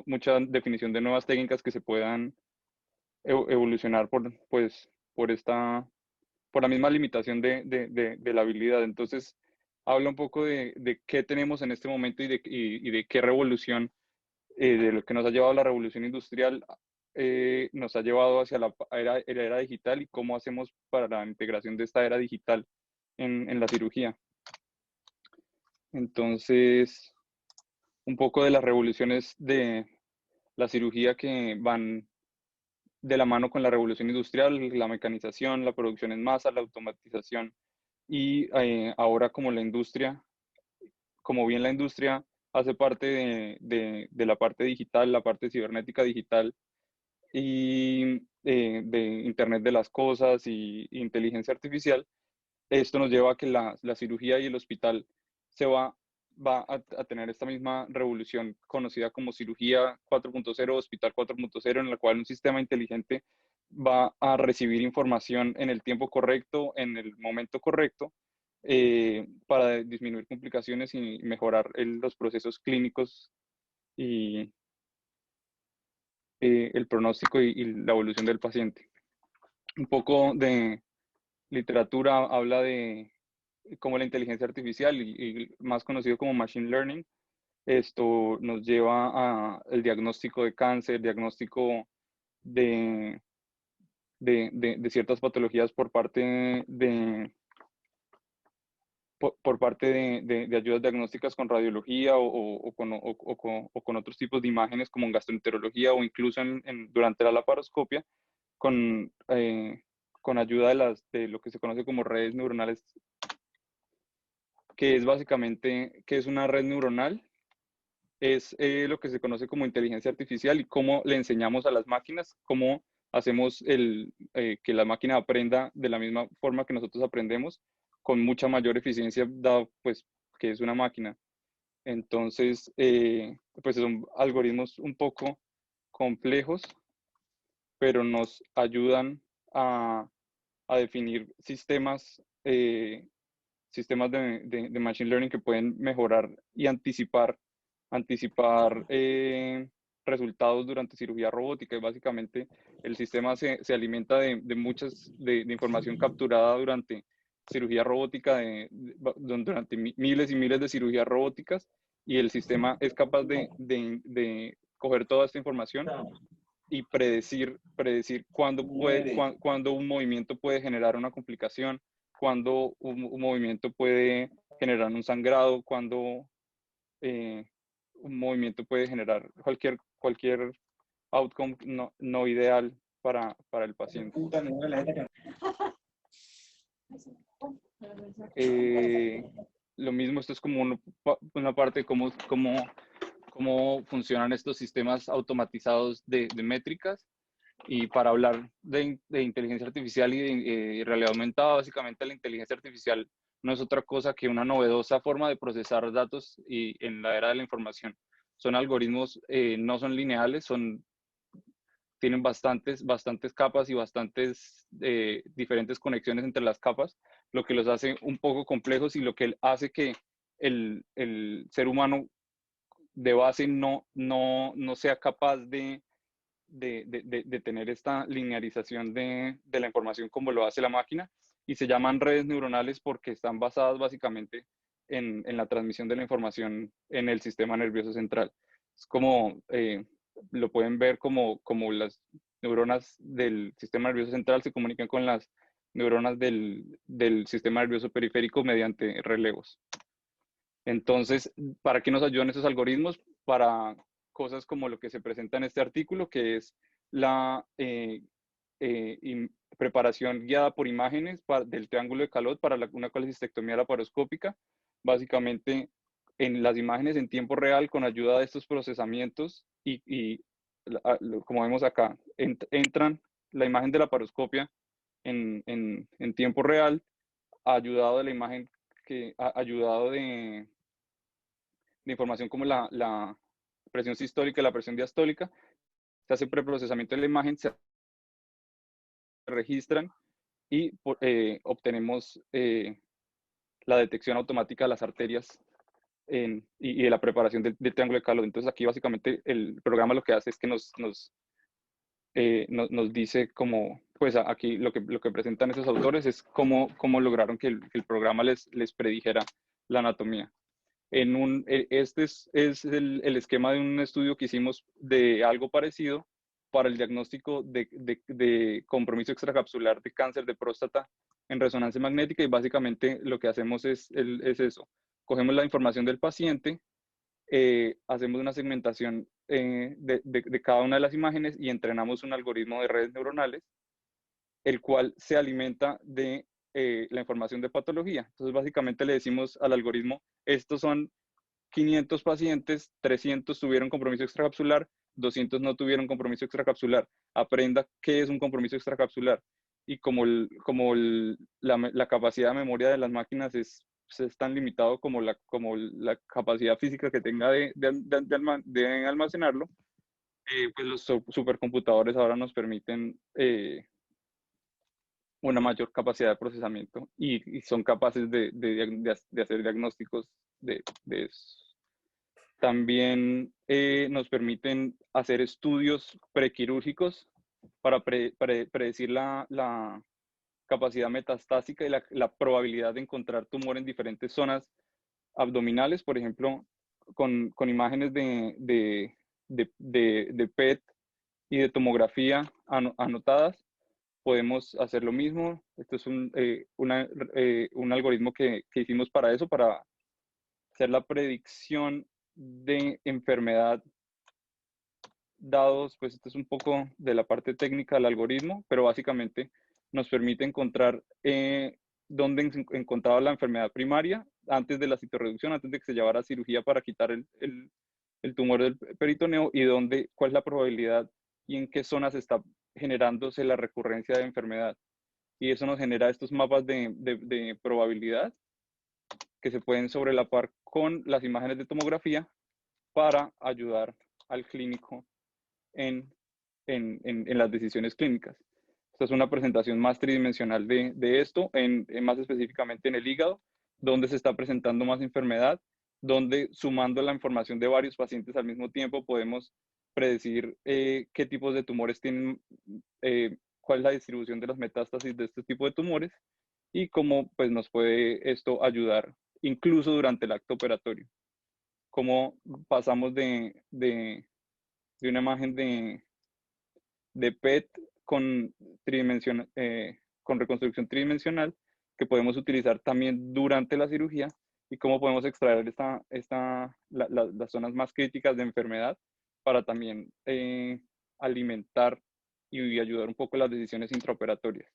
mucha definición de nuevas técnicas que se puedan evolucionar pues, por la misma limitación de la habilidad. Entonces, habla un poco de qué tenemos en este momento y de qué revolución, de lo que nos ha llevado la revolución industrial, nos ha llevado hacia la era digital y cómo hacemos para la integración de esta era digital en la cirugía. Entonces, un poco de las revoluciones de la cirugía que van de la mano con la revolución industrial, la mecanización, la producción en masa, la automatización y ahora como bien la industria hace parte de la parte digital, la parte cibernética digital y de Internet de las cosas y inteligencia artificial, esto nos lleva a que la cirugía y el hospital va a tener esta misma revolución conocida como cirugía 4.0, hospital 4.0, en la cual un sistema inteligente va a recibir información en el tiempo correcto, en el momento correcto, para disminuir complicaciones y mejorar los procesos clínicos y el pronóstico y la evolución del paciente. Un poco de literatura habla de cómo la inteligencia artificial y más conocido como machine learning, esto nos lleva al diagnóstico de cáncer, diagnóstico de, de ciertas patologías por parte por parte de ayudas diagnósticas con radiología o con otros tipos de imágenes como en gastroenterología o incluso durante la laparoscopia con ayuda de lo que se conoce como redes neuronales, que es básicamente, ¿qué es una red neuronal? Es lo que se conoce como inteligencia artificial y cómo le enseñamos a las máquinas, cómo hacemos que la máquina aprenda de la misma forma que nosotros aprendemos, con mucha mayor eficiencia, dado pues que es una máquina. Entonces, pues son algoritmos un poco complejos, pero nos ayudan a definir sistemas de machine learning que pueden mejorar y anticipar resultados durante cirugía robótica. Y básicamente el sistema se alimenta de información capturada durante cirugía robótica, durante miles y miles de cirugías robóticas, y el sistema es capaz de coger toda esta información y predecir cuándo un movimiento puede generar una complicación, cuándo un movimiento puede generar un sangrado, cuándo un movimiento puede generar cualquier outcome no ideal para el paciente. Lo mismo, esto es como una parte de cómo funcionan estos sistemas automatizados de métricas. Y para hablar de inteligencia artificial y de realidad aumentada, básicamente la inteligencia artificial no es otra cosa que una novedosa forma de procesar datos en la era de la información. Son algoritmos, no son lineales, tienen bastantes capas y bastantes diferentes conexiones entre las capas, lo que los hace un poco complejos y lo que hace que el ser humano de base no sea capaz de tener esta linearización de la información como lo hace la máquina, y se llaman redes neuronales porque están basadas básicamente en la transmisión de la información en el sistema nervioso central. Es como, lo pueden ver como las neuronas del sistema nervioso central se comunican con las neuronas del sistema nervioso periférico mediante relevos. Entonces, ¿para qué nos ayudan estos algoritmos? Para cosas como lo que se presenta en este artículo, que es la preparación guiada por imágenes del triángulo de Calot para una colecistectomía laparoscópica, básicamente en las imágenes en tiempo real con ayuda de estos procesamientos como vemos acá, entran la imagen de la laparoscopia en tiempo real, ayudado de la imagen ayudado de información como la presión sistólica y la presión diastólica. Se hace preprocesamiento de la imagen, se registran y obtenemos la detección automática de las arterias y de la preparación del triángulo de Calot. Entonces aquí básicamente el programa lo que hace es que nos dice cómo, pues aquí lo que presentan esos autores es cómo lograron que el programa les predijera la anatomía. Este es el esquema de un estudio que hicimos de algo parecido para el diagnóstico de compromiso extracapsular de cáncer de próstata en resonancia magnética, y básicamente lo que hacemos es eso. Cogemos la información del paciente, hacemos una segmentación de cada una de las imágenes y entrenamos un algoritmo de redes neuronales, el cual se alimenta de la información de patología. Entonces, básicamente le decimos al algoritmo, estos son 500 pacientes, 300 tuvieron compromiso extracapsular, 200 no tuvieron compromiso extracapsular. Aprenda qué es un compromiso extracapsular. Y como la capacidad de memoria de las máquinas es tan limitado como la capacidad física que tenga de almacenarlo, pues los supercomputadores ahora nos permiten una mayor capacidad de procesamiento y son capaces de hacer diagnósticos de eso. También nos permiten hacer estudios prequirúrgicos para predecir la capacidad metastásica y la probabilidad de encontrar tumor en diferentes zonas abdominales, por ejemplo, con imágenes de PET y de tomografía anotadas. Podemos hacer lo mismo. Esto es un algoritmo que hicimos para eso, para hacer la predicción de enfermedad dados, pues esto es un poco de la parte técnica del algoritmo, pero básicamente nos permite encontrar dónde se encontraba la enfermedad primaria antes de la citorreducción, antes de que se llevara a cirugía para quitar el tumor del peritoneo, y cuál es la probabilidad y en qué zonas está generándose la recurrencia de enfermedad. Y eso nos genera estos mapas de probabilidad que se pueden sobrelapar con las imágenes de tomografía para ayudar al clínico en las decisiones clínicas. Esta es una presentación más tridimensional de esto, más específicamente en el hígado, donde se está presentando más enfermedad, donde sumando la información de varios pacientes al mismo tiempo podemos predecir qué tipos de tumores tienen, cuál es la distribución de las metástasis de este tipo de tumores y cómo pues, nos puede esto ayudar incluso durante el acto operatorio. Cómo pasamos de una imagen de PET con reconstrucción tridimensional que podemos utilizar también durante la cirugía, y cómo podemos extraer las zonas más críticas de enfermedad para también alimentar y ayudar un poco las decisiones intraoperatorias.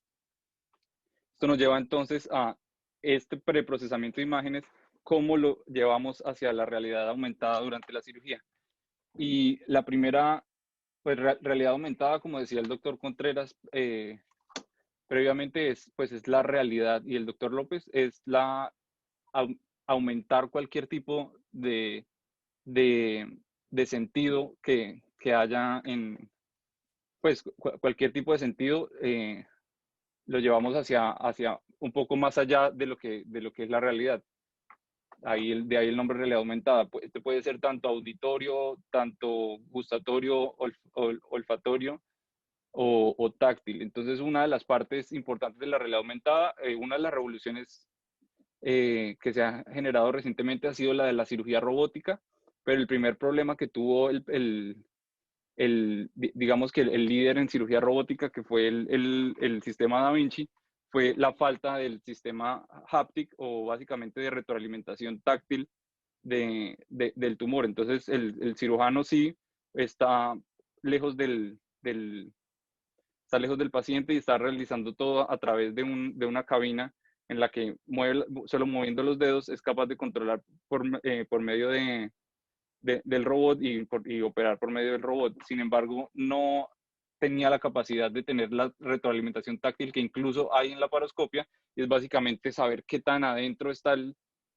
Esto nos lleva entonces a este preprocesamiento de imágenes, cómo lo llevamos hacia la realidad aumentada durante la cirugía. Y la primera pues, realidad aumentada, como decía el doctor Contreras previamente, es la realidad, y el doctor López es aumentar cualquier tipo de sentido que haya pues cualquier tipo de sentido lo llevamos hacia un poco más allá de lo que es la realidad. De ahí el nombre realidad aumentada. Este puede ser tanto auditorio, tanto gustatorio, olfatorio o táctil. Entonces, una de las partes importantes de la realidad aumentada, una de las revoluciones que se ha generado recientemente ha sido la de la cirugía robótica, pero el primer problema que tuvo digamos que el líder en cirugía robótica, que fue el sistema Da Vinci, fue la falta del sistema haptic, o básicamente de retroalimentación táctil del tumor. Entonces el cirujano sí está lejos está lejos del paciente y está realizando todo a través de una cabina en la que solo moviendo los dedos es capaz de controlar por medio del robot y operar por medio del robot. Sin embargo, no tenía la capacidad de tener la retroalimentación táctil que incluso hay en la paroscopia, y es básicamente saber qué tan adentro está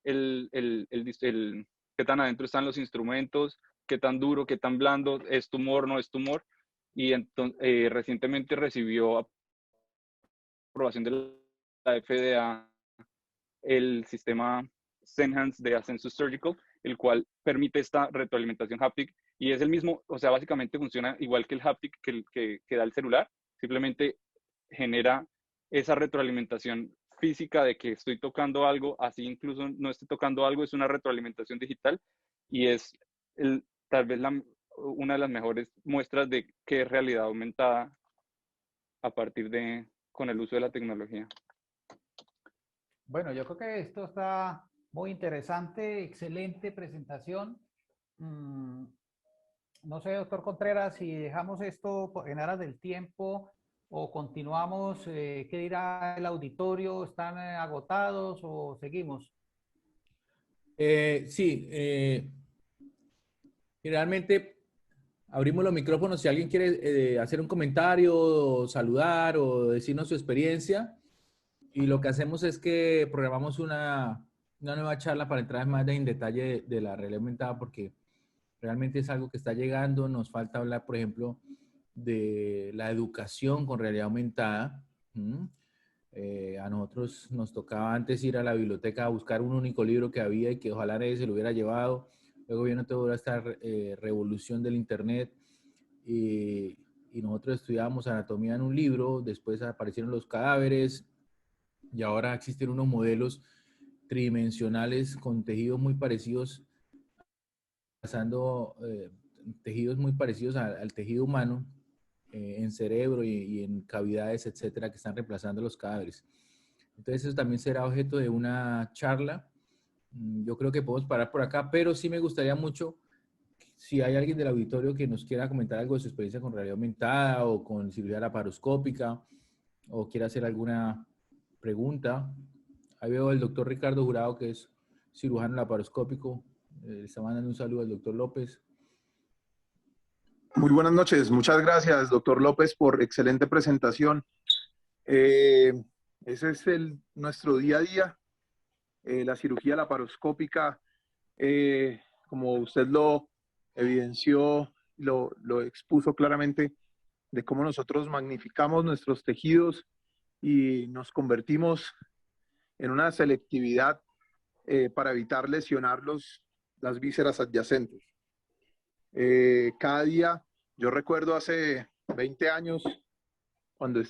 qué tan adentro están los instrumentos, qué tan duro, qué tan blando, es tumor, no es tumor. Y entonces, recientemente recibió aprobación de la FDA el sistema Senhance de Asensus Surgical, el cual permite esta retroalimentación haptic, y es el mismo, o sea, básicamente funciona igual que el haptic que da el celular, simplemente genera esa retroalimentación física de que estoy tocando algo, así incluso no esté tocando algo, es una retroalimentación digital, y es tal vez una de las mejores muestras de qué es realidad aumentada con el uso de la tecnología. Bueno, yo creo que esto está muy interesante, excelente presentación. No sé, doctor Contreras, si dejamos esto en aras del tiempo o continuamos, ¿qué dirá el auditorio? ¿Están agotados o seguimos? Sí, realmente abrimos los micrófonos si alguien quiere hacer un comentario, o saludar o decirnos su experiencia. Y lo que hacemos es que programamos una nueva charla para entrar más en detalle de la realidad aumentada, porque realmente es algo que está llegando. Nos falta hablar, por ejemplo, de la educación con realidad aumentada. A nosotros nos tocaba antes ir a la biblioteca a buscar un único libro que había y que ojalá nadie se lo hubiera llevado. Luego vino toda esta revolución del internet y nosotros estudiábamos anatomía en un libro, después aparecieron los cadáveres y ahora existen unos modelos tridimensionales con tejidos muy parecidos, pasando tejidos muy parecidos al tejido humano, en cerebro y en cavidades, etcétera, que están reemplazando los cadáveres. Entonces eso también será objeto de una charla. Yo creo que podemos parar por acá, pero sí me gustaría mucho, si hay alguien del auditorio que nos quiera comentar algo de su experiencia con realidad aumentada o con cirugía laparoscópica, o quiera hacer alguna pregunta. Ahí veo al doctor Ricardo Jurado, que es cirujano laparoscópico. Le está mandando un saludo al doctor López. Muy buenas noches. Muchas gracias, doctor López, por excelente presentación. Ese es nuestro día a día. La cirugía laparoscópica, como usted lo evidenció, lo expuso claramente, de cómo nosotros magnificamos nuestros tejidos y nos convertimos en una selectividad para evitar lesionar las vísceras adyacentes. Cada día, yo recuerdo hace 20 años,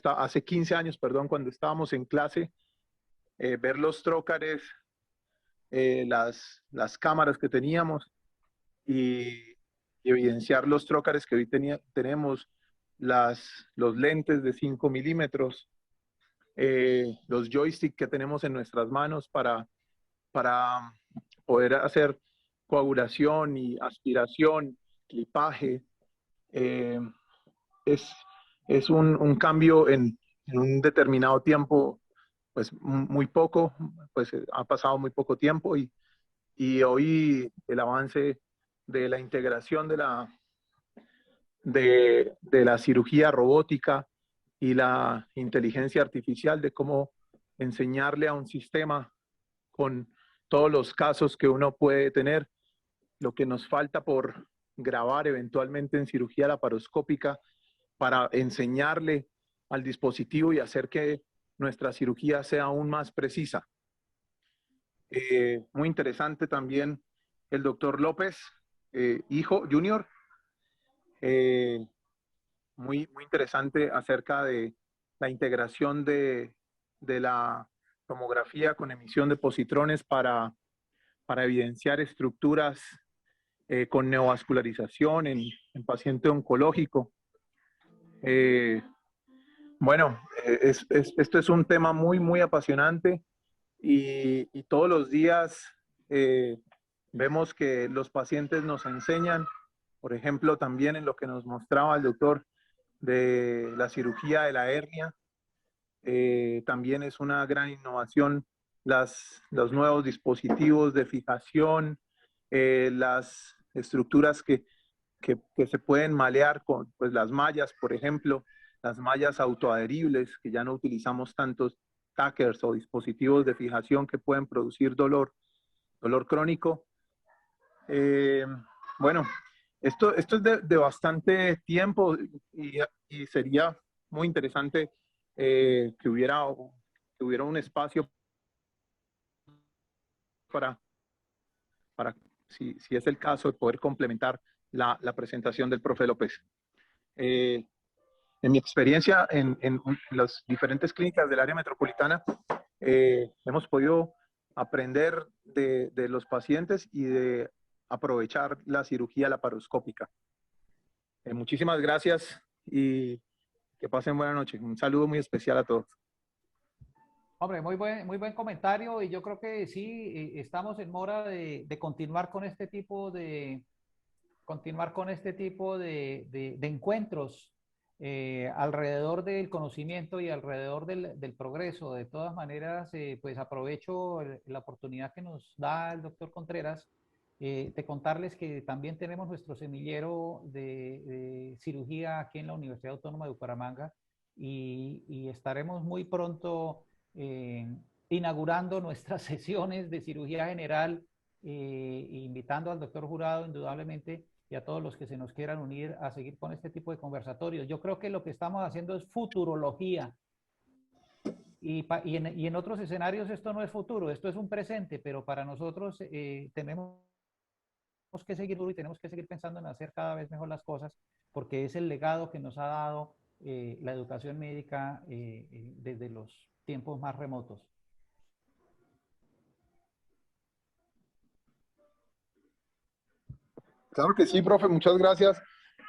hace 15 años, perdón, cuando estábamos en clase, ver los trócares, las cámaras que teníamos y evidenciar los trócares que hoy tenemos, los lentes de 5 milímetros, los joysticks que tenemos en nuestras manos para poder hacer coagulación y aspiración, clipaje. Es un cambio en un determinado tiempo, pues muy poco, pues ha pasado muy poco tiempo y hoy el avance de la integración de la cirugía robótica y la inteligencia artificial, de cómo enseñarle a un sistema con todos los casos que uno puede tener, lo que nos falta por grabar eventualmente en cirugía laparoscópica para enseñarle al dispositivo y hacer que nuestra cirugía sea aún más precisa. Muy interesante también el doctor López, hijo, junior, muy interesante acerca de la integración de la tomografía con emisión de positrones para evidenciar estructuras con neovascularización en paciente oncológico. Bueno, esto es un tema muy apasionante y todos los días vemos que los pacientes nos enseñan Por ejemplo, también en lo que nos mostraba el doctor de la cirugía de la hernia, también es una gran innovación los nuevos dispositivos de fijación, las estructuras que se pueden malear con pues, las mallas, por ejemplo, las mallas autoadheribles, que ya no utilizamos tantos tackers o dispositivos de fijación que pueden producir dolor crónico. Bueno, esto es de bastante tiempo y sería muy interesante que hubiera un espacio para si es el caso, de poder complementar la presentación del profe López. En mi experiencia en las diferentes clínicas del área metropolitana, hemos podido aprender de los pacientes y de aprovechar la cirugía laparoscópica. Muchísimas gracias y que pasen buena noche. Un saludo muy especial a todos. Hombre, muy buen comentario y yo creo que sí, estamos en mora de continuar con este tipo de encuentros alrededor del conocimiento y alrededor del progreso. De todas maneras, pues aprovecho la oportunidad que nos da el doctor Contreras de contarles que también tenemos nuestro semillero de cirugía aquí en la Universidad Autónoma de Bucaramanga y estaremos muy pronto inaugurando nuestras sesiones de cirugía general, invitando al doctor Jurado indudablemente y a todos los que se nos quieran unir a seguir con este tipo de conversatorios. Yo creo que lo que estamos haciendo es futurología. Y en otros escenarios esto no es futuro, esto es un presente, pero para nosotros tenemos que seguir duro y tenemos que seguir pensando en hacer cada vez mejor las cosas, porque es el legado que nos ha dado la educación médica desde los tiempos más remotos. Claro que sí, profe, muchas gracias.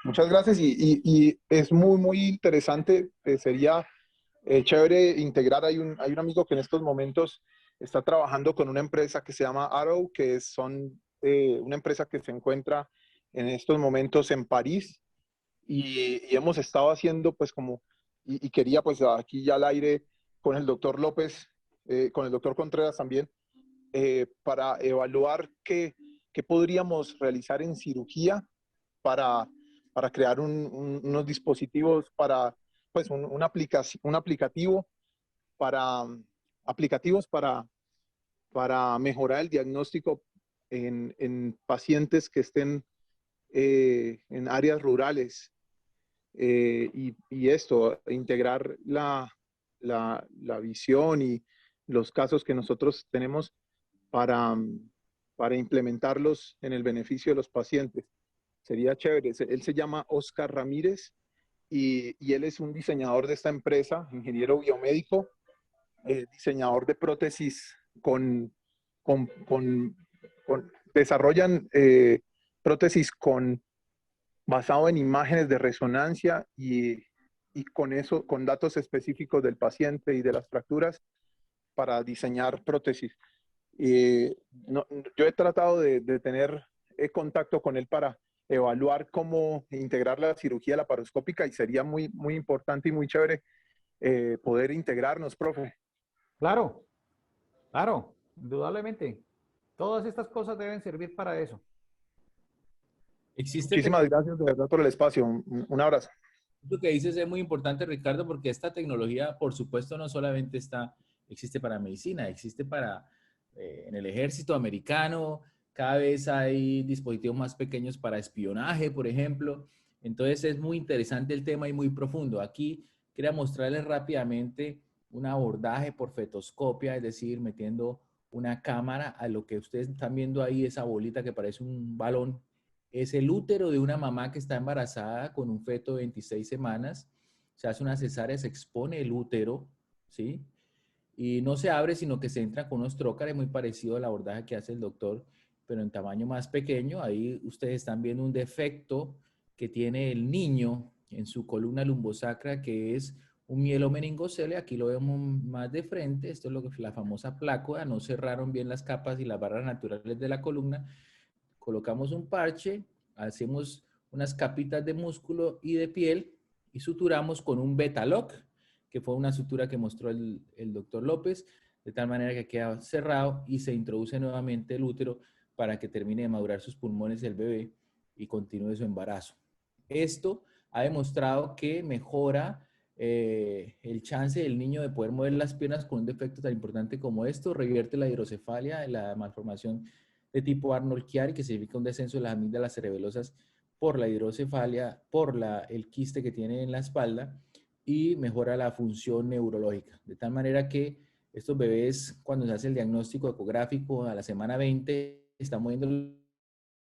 Muchas gracias y es muy interesante. Sería chévere integrar. Hay un amigo que en estos momentos está trabajando con una empresa que se llama Arrow, que son una empresa que se encuentra en estos momentos en París y hemos estado haciendo pues como, y quería pues aquí ya al aire con el doctor López, con el doctor Contreras también, para evaluar qué podríamos realizar en cirugía para crear unos dispositivos para, pues, un aplicativo para aplicativos para mejorar el diagnóstico en pacientes que estén en áreas rurales. Y esto, integrar la visión y los casos que nosotros tenemos para implementarlos en el beneficio de los pacientes. Sería chévere. Él se llama Oscar Ramírez y él es un diseñador de esta empresa, ingeniero biomédico, diseñador de prótesis desarrollan prótesis basado en imágenes de resonancia y con eso, con datos específicos del paciente y de las fracturas para diseñar prótesis. Yo he tratado de tener contacto con él para evaluar cómo integrar la cirugía laparoscópica y sería muy importante y muy chévere poder integrarnos, profe. Claro, indudablemente. Todas estas cosas deben servir para eso. Muchísimas gracias de verdad por el espacio. Un abrazo. Lo que dices es muy importante, Ricardo, porque esta tecnología, por supuesto, no solamente existe para medicina, existe para en el ejército americano. Cada vez hay dispositivos más pequeños para espionaje, por ejemplo. Entonces es muy interesante el tema y muy profundo. Aquí quería mostrarles rápidamente un abordaje por fetoscopia, es decir, metiendo una cámara a lo que ustedes están viendo ahí, esa bolita que parece un balón. Es el útero de una mamá que está embarazada con un feto de 26 semanas. Se hace una cesárea, se expone el útero, ¿sí? Y no se abre, sino que se entra con unos trócares muy parecido al abordaje que hace el doctor, pero en tamaño más pequeño. Ahí ustedes están viendo un defecto que tiene el niño en su columna lumbosacra, que es un mielomeningocele. Aquí lo vemos más de frente. Esto es lo que la famosa plácoda. No cerraron bien las capas y las barras naturales de la columna. Colocamos un parche, hacemos unas capitas de músculo y de piel y suturamos con un Betalock, que fue una sutura que mostró el doctor López, de tal manera que queda cerrado y se introduce nuevamente el útero para que termine de madurar sus pulmones el bebé y continúe su embarazo. Esto ha demostrado que mejora el chance del niño de poder mover las piernas con un defecto tan importante como esto, revierte la hidrocefalia, la malformación de tipo Arnold-Chiari, que significa un descenso de las amígdalas cerebelosas por la hidrocefalia, por el quiste que tiene en la espalda, y mejora la función neurológica. De tal manera que estos bebés, cuando se hace el diagnóstico ecográfico a la semana 20, están moviendo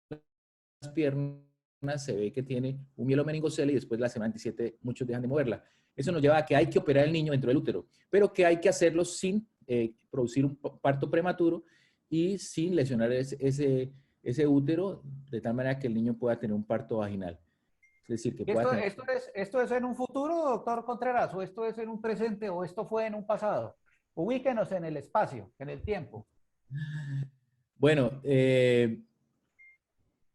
las piernas, se ve que tiene un mielomeningocele y después la semana 27 muchos dejan de moverla. Eso nos lleva a que hay que operar al niño dentro del útero, pero que hay que hacerlo sin producir un parto prematuro y sin lesionar ese útero, de tal manera que el niño pueda tener un parto vaginal. Es decir, que pueda tener... ¿Esto es en un futuro, doctor Contreras, o esto es en un presente, o esto fue en un pasado? Ubíquenos en el espacio, en el tiempo. Bueno,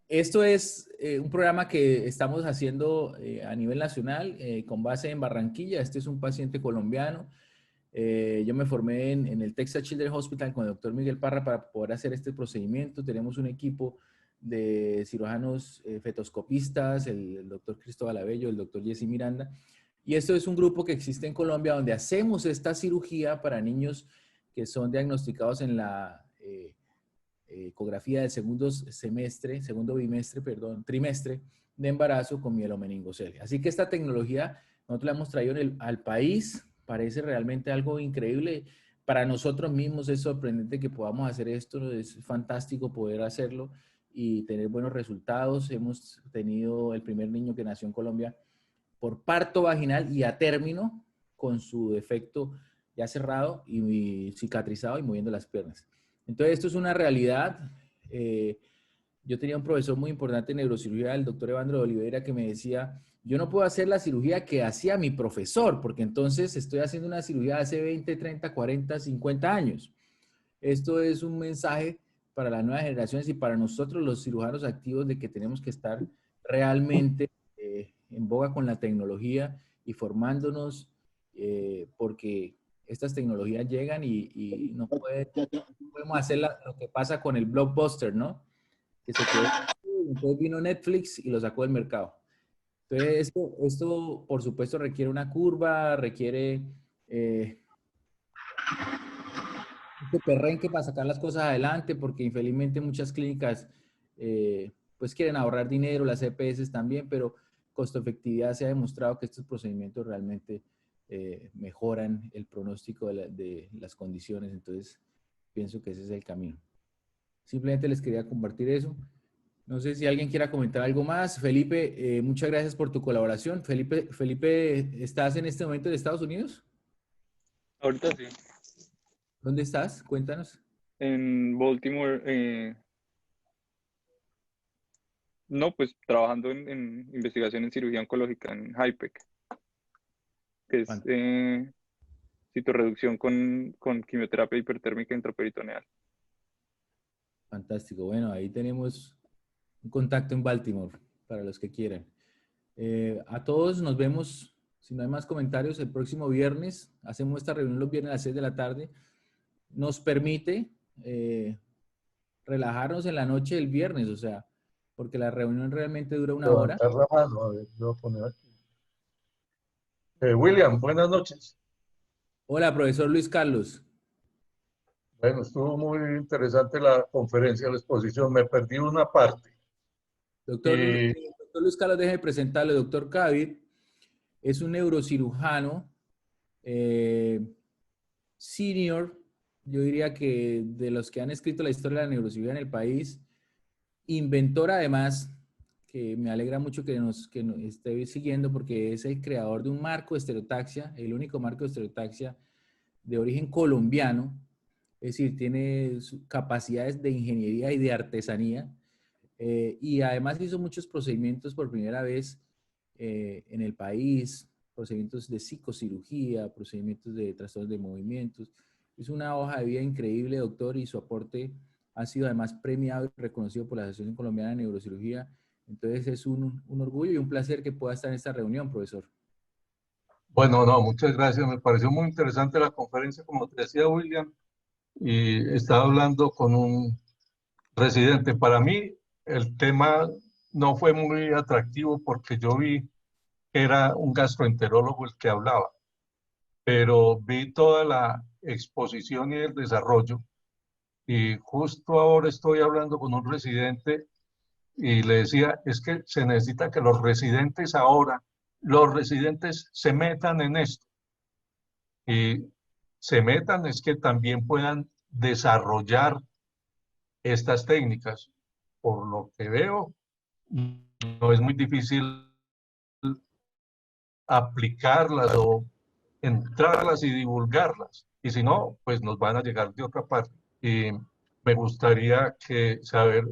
esto es un programa que estamos haciendo a nivel nacional con base en Barranquilla. Este es un paciente colombiano. Yo me formé en el Texas Children's Hospital con el doctor Miguel Parra para poder hacer este procedimiento. Tenemos un equipo de cirujanos fetoscopistas, el doctor Cristóbal Abello, el doctor Jesse Miranda. Y esto es un grupo que existe en Colombia donde hacemos esta cirugía para niños que son diagnosticados en la ecografía del trimestre de embarazo con mielomeningocele. Así que esta tecnología nosotros la hemos traído al país, parece realmente algo increíble. Para nosotros mismos es sorprendente que podamos hacer esto, es fantástico poder hacerlo y tener buenos resultados. Hemos tenido el primer niño que nació en Colombia por parto vaginal y a término con su defecto ya cerrado y cicatrizado y moviendo las piernas. Entonces, esto es una realidad. Yo tenía un profesor muy importante en neurocirugía, el doctor Evandro de Oliveira, que me decía, yo no puedo hacer la cirugía que hacía mi profesor, porque entonces estoy haciendo una cirugía hace 20, 30, 40, 50 años. Esto es un mensaje para las nuevas generaciones y para nosotros los cirujanos activos de que tenemos que estar realmente en boga con la tecnología y formándonos porque estas tecnologías llegan y no podemos hacer lo que pasa con el blockbuster, ¿no? Que se quedó, entonces vino Netflix y lo sacó del mercado. Entonces, esto por supuesto requiere una curva, requiere este perrenque para sacar las cosas adelante, porque infelizmente muchas clínicas pues quieren ahorrar dinero, las EPS también, pero costo efectividad se ha demostrado que estos procedimientos realmente mejoran el pronóstico de las condiciones, entonces pienso que ese es el camino. Simplemente les quería compartir eso. No sé si alguien quiera comentar algo más. Felipe, muchas gracias por tu colaboración. Felipe, ¿estás en este momento en Estados Unidos? Ahorita sí. ¿Dónde estás? Cuéntanos. En Baltimore, no, pues trabajando en investigación en cirugía oncológica en HIPEC, que es citorreducción con quimioterapia hipertérmica intraperitoneal. Fantástico. Bueno, ahí tenemos un contacto en Baltimore para los que quieran. A todos nos vemos, si no hay más comentarios, el próximo viernes. Hacemos esta reunión los viernes a las 6 de la tarde. Nos permite relajarnos en la noche del viernes, o sea, porque la reunión realmente dura una hora. Levantar la mano, a ver, yo voy a poner aquí. William, buenas noches. Hola, profesor Luis Carlos. Bueno, estuvo muy interesante la conferencia, la exposición. Me perdí una parte. Doctor Luis Carlos, déjeme presentarle. Doctor Cavit es un neurocirujano senior, yo diría que de los que han escrito la historia de la neurocirugía en el país, inventor además, que me alegra mucho que nos esté siguiendo porque es el creador de un marco de estereotaxia, el único marco de estereotaxia de origen colombiano, es decir, tiene capacidades de ingeniería y de artesanía, y además hizo muchos procedimientos por primera vez en el país, procedimientos de psicocirugía, procedimientos de trastornos de movimientos. Es una hoja de vida increíble, doctor, y su aporte ha sido además premiado y reconocido por la Asociación Colombiana de Neurocirugía Entonces es un orgullo y un placer que pueda estar en esta reunión, profesor. Bueno, no, muchas gracias. Me pareció muy interesante la conferencia, como te decía William, y estaba hablando con un residente. Para mí el tema no fue muy atractivo porque yo vi que era un gastroenterólogo el que hablaba, pero vi toda la exposición y el desarrollo. Y justo ahora estoy hablando con un residente y le decía, es que se necesita que los residentes ahora, los residentes se metan en esto. Y se metan es que también puedan desarrollar estas técnicas. Por lo que veo, no es muy difícil aplicarlas o entrarlas y divulgarlas. Y si no, pues nos van a llegar de otra parte. Y me gustaría que saber,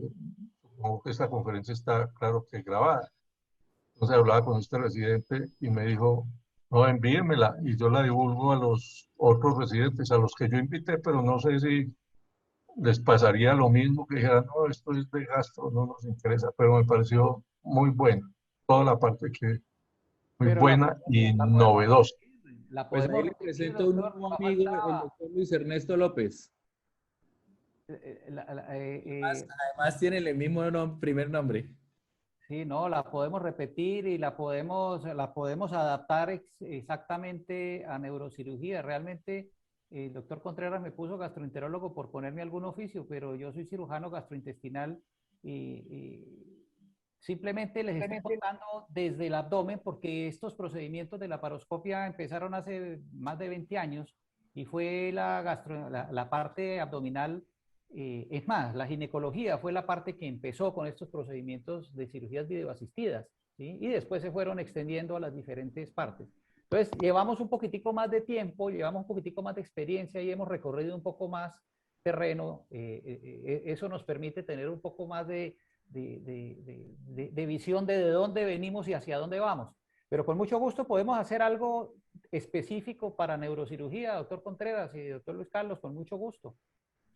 supongo que esta conferencia está claro que grabada. Entonces hablaba con este residente y me dijo, no, envíemela y yo la divulgo a los otros residentes, a los que yo invité, pero no sé si les pasaría lo mismo, que dijeran, no, esto es de gasto, no nos interesa, pero me pareció muy bueno, toda la parte que muy Pero buena y la podemos novedosa. repetir, la Pues ahí podemos le repetir, presento un doctor, nuevo nos amigo, el falta, doctor Luis Ernesto López. Además tienen el mismo primer nombre. sí, no, la podemos repetir y la podemos adaptar exactamente a neurocirugía. Realmente, el doctor Contreras me puso gastroenterólogo por ponerme algún oficio, pero yo soy cirujano gastrointestinal y simplemente les estoy contando desde el abdomen porque estos procedimientos de laparoscopia empezaron hace más de 20 años y fue la parte abdominal. Es más, la ginecología fue la parte que empezó con estos procedimientos de cirugías videoasistidas, ¿sí? Y después se fueron extendiendo a las diferentes partes. Entonces, llevamos un poquitico más de tiempo, llevamos un poquitico más de experiencia y hemos recorrido un poco más terreno. Eso nos permite tener un poco más de visión de dónde venimos y hacia dónde vamos. Pero con mucho gusto podemos hacer algo específico para neurocirugía, doctor Contreras y doctor Luis Carlos, con mucho gusto.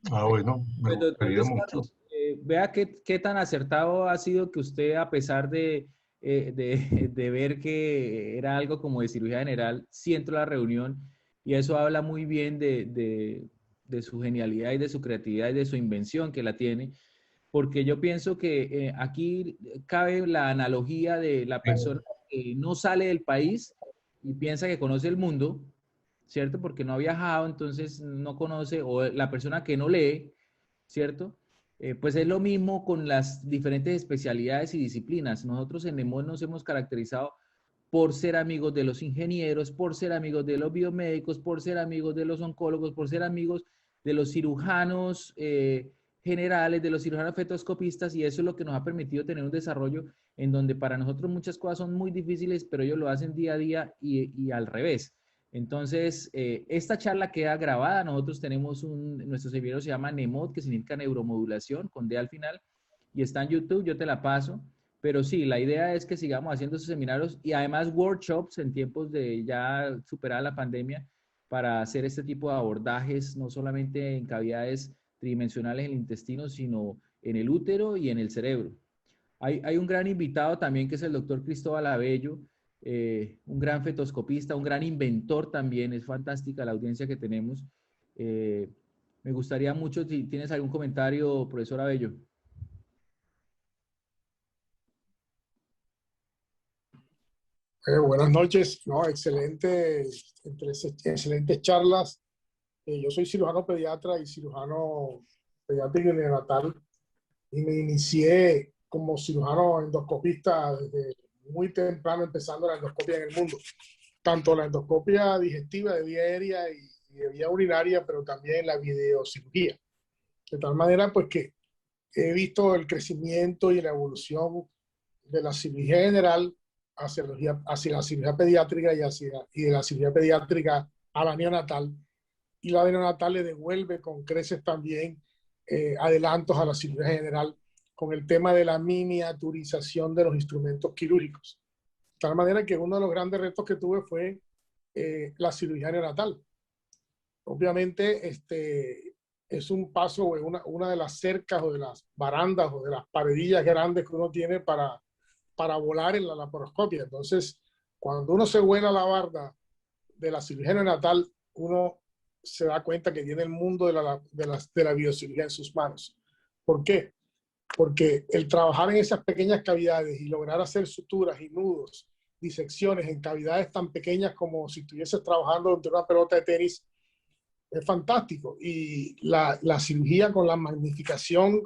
Bueno, me Pues, doctor gustaría Luis mucho. Carlos, vea qué tan acertado ha sido que usted, a pesar de ver que era algo como de cirugía general, sí entró a la reunión y eso habla muy bien de su genialidad y de su creatividad y de su invención que la tiene, porque yo pienso que aquí cabe la analogía de la persona que no sale del país y piensa que conoce el mundo, ¿cierto? Porque no ha viajado, entonces no conoce, o la persona que no lee, ¿cierto? Pues es lo mismo con las diferentes especialidades y disciplinas. Nosotros en EMOD nos hemos caracterizado por ser amigos de los ingenieros, por ser amigos de los biomédicos, por ser amigos de los oncólogos, por ser amigos de los cirujanos generales, de los cirujanos fetoscopistas, y eso es lo que nos ha permitido tener un desarrollo en donde para nosotros muchas cosas son muy difíciles, pero ellos lo hacen día a día y al revés. Entonces, esta charla queda grabada. Nosotros tenemos nuestro servidor se llama NEMOD, que significa neuromodulación, con D al final, y está en YouTube, yo te la paso. Pero sí, la idea es que sigamos haciendo esos seminarios y además workshops en tiempos de ya superar la pandemia para hacer este tipo de abordajes, no solamente en cavidades tridimensionales en el intestino, sino en el útero y en el cerebro. Hay un gran invitado también que es el doctor Cristóbal Abello, un gran fetoscopista, un gran inventor también. Es fantástica la audiencia que tenemos. Me gustaría mucho, si tienes algún comentario, profesor Abello. Buenas noches, no, excelentes charlas. Yo soy cirujano pediatra y cirujano pediátrico y neonatal y me inicié como cirujano endoscopista desde muy temprano, empezando la endoscopia en el mundo. Tanto la endoscopia digestiva de vía aérea y de vía urinaria, pero también la videocirugía. De tal manera, pues que he visto el crecimiento y la evolución de la cirugía general hacia la cirugía pediátrica y de la cirugía pediátrica a la neonatal. Y la neonatal le devuelve con creces también adelantos a la cirugía general con el tema de la miniaturización de los instrumentos quirúrgicos. De tal manera que uno de los grandes retos que tuve fue la cirugía neonatal. Obviamente, es un paso, una de las cercas o de las barandas o de las paredillas grandes que uno tiene para para volar en la laparoscopia. Entonces, cuando uno se vuela la barda de la cirugía neonatal, uno se da cuenta que tiene el mundo de la biocirugía en sus manos. ¿Por qué? Porque el trabajar en esas pequeñas cavidades y lograr hacer suturas y nudos, disecciones en cavidades tan pequeñas como si estuvieses trabajando entre una pelota de tenis, es fantástico. Y la cirugía con la magnificación,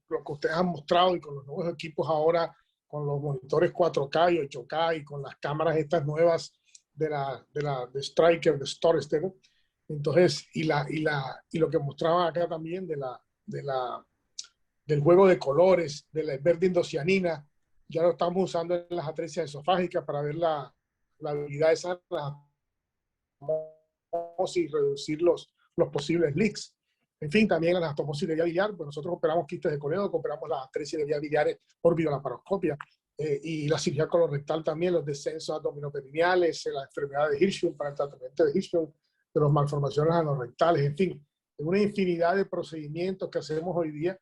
lo que ustedes han mostrado, y con los nuevos equipos ahora, con los monitores 4K y 8K y con las cámaras estas nuevas de Stryker, de Storester, ¿no? Entonces, y lo que mostraba acá también del juego de colores, del verde indocianina, ya lo estamos usando en las atresias esofágicas para ver la habilidad de esa y reducir los posibles leaks. En fin, también la anastomosis de vía biliar, pues nosotros operamos quistes de colédoco, operamos las atresia de vía biliares por videolaparoscopia, y la cirugía colorectal también, los descensos abdominoperineales, la enfermedad de Hirschsprung para el tratamiento de Hirschsprung, de las malformaciones anorrectales, en fin, una infinidad de procedimientos que hacemos hoy día.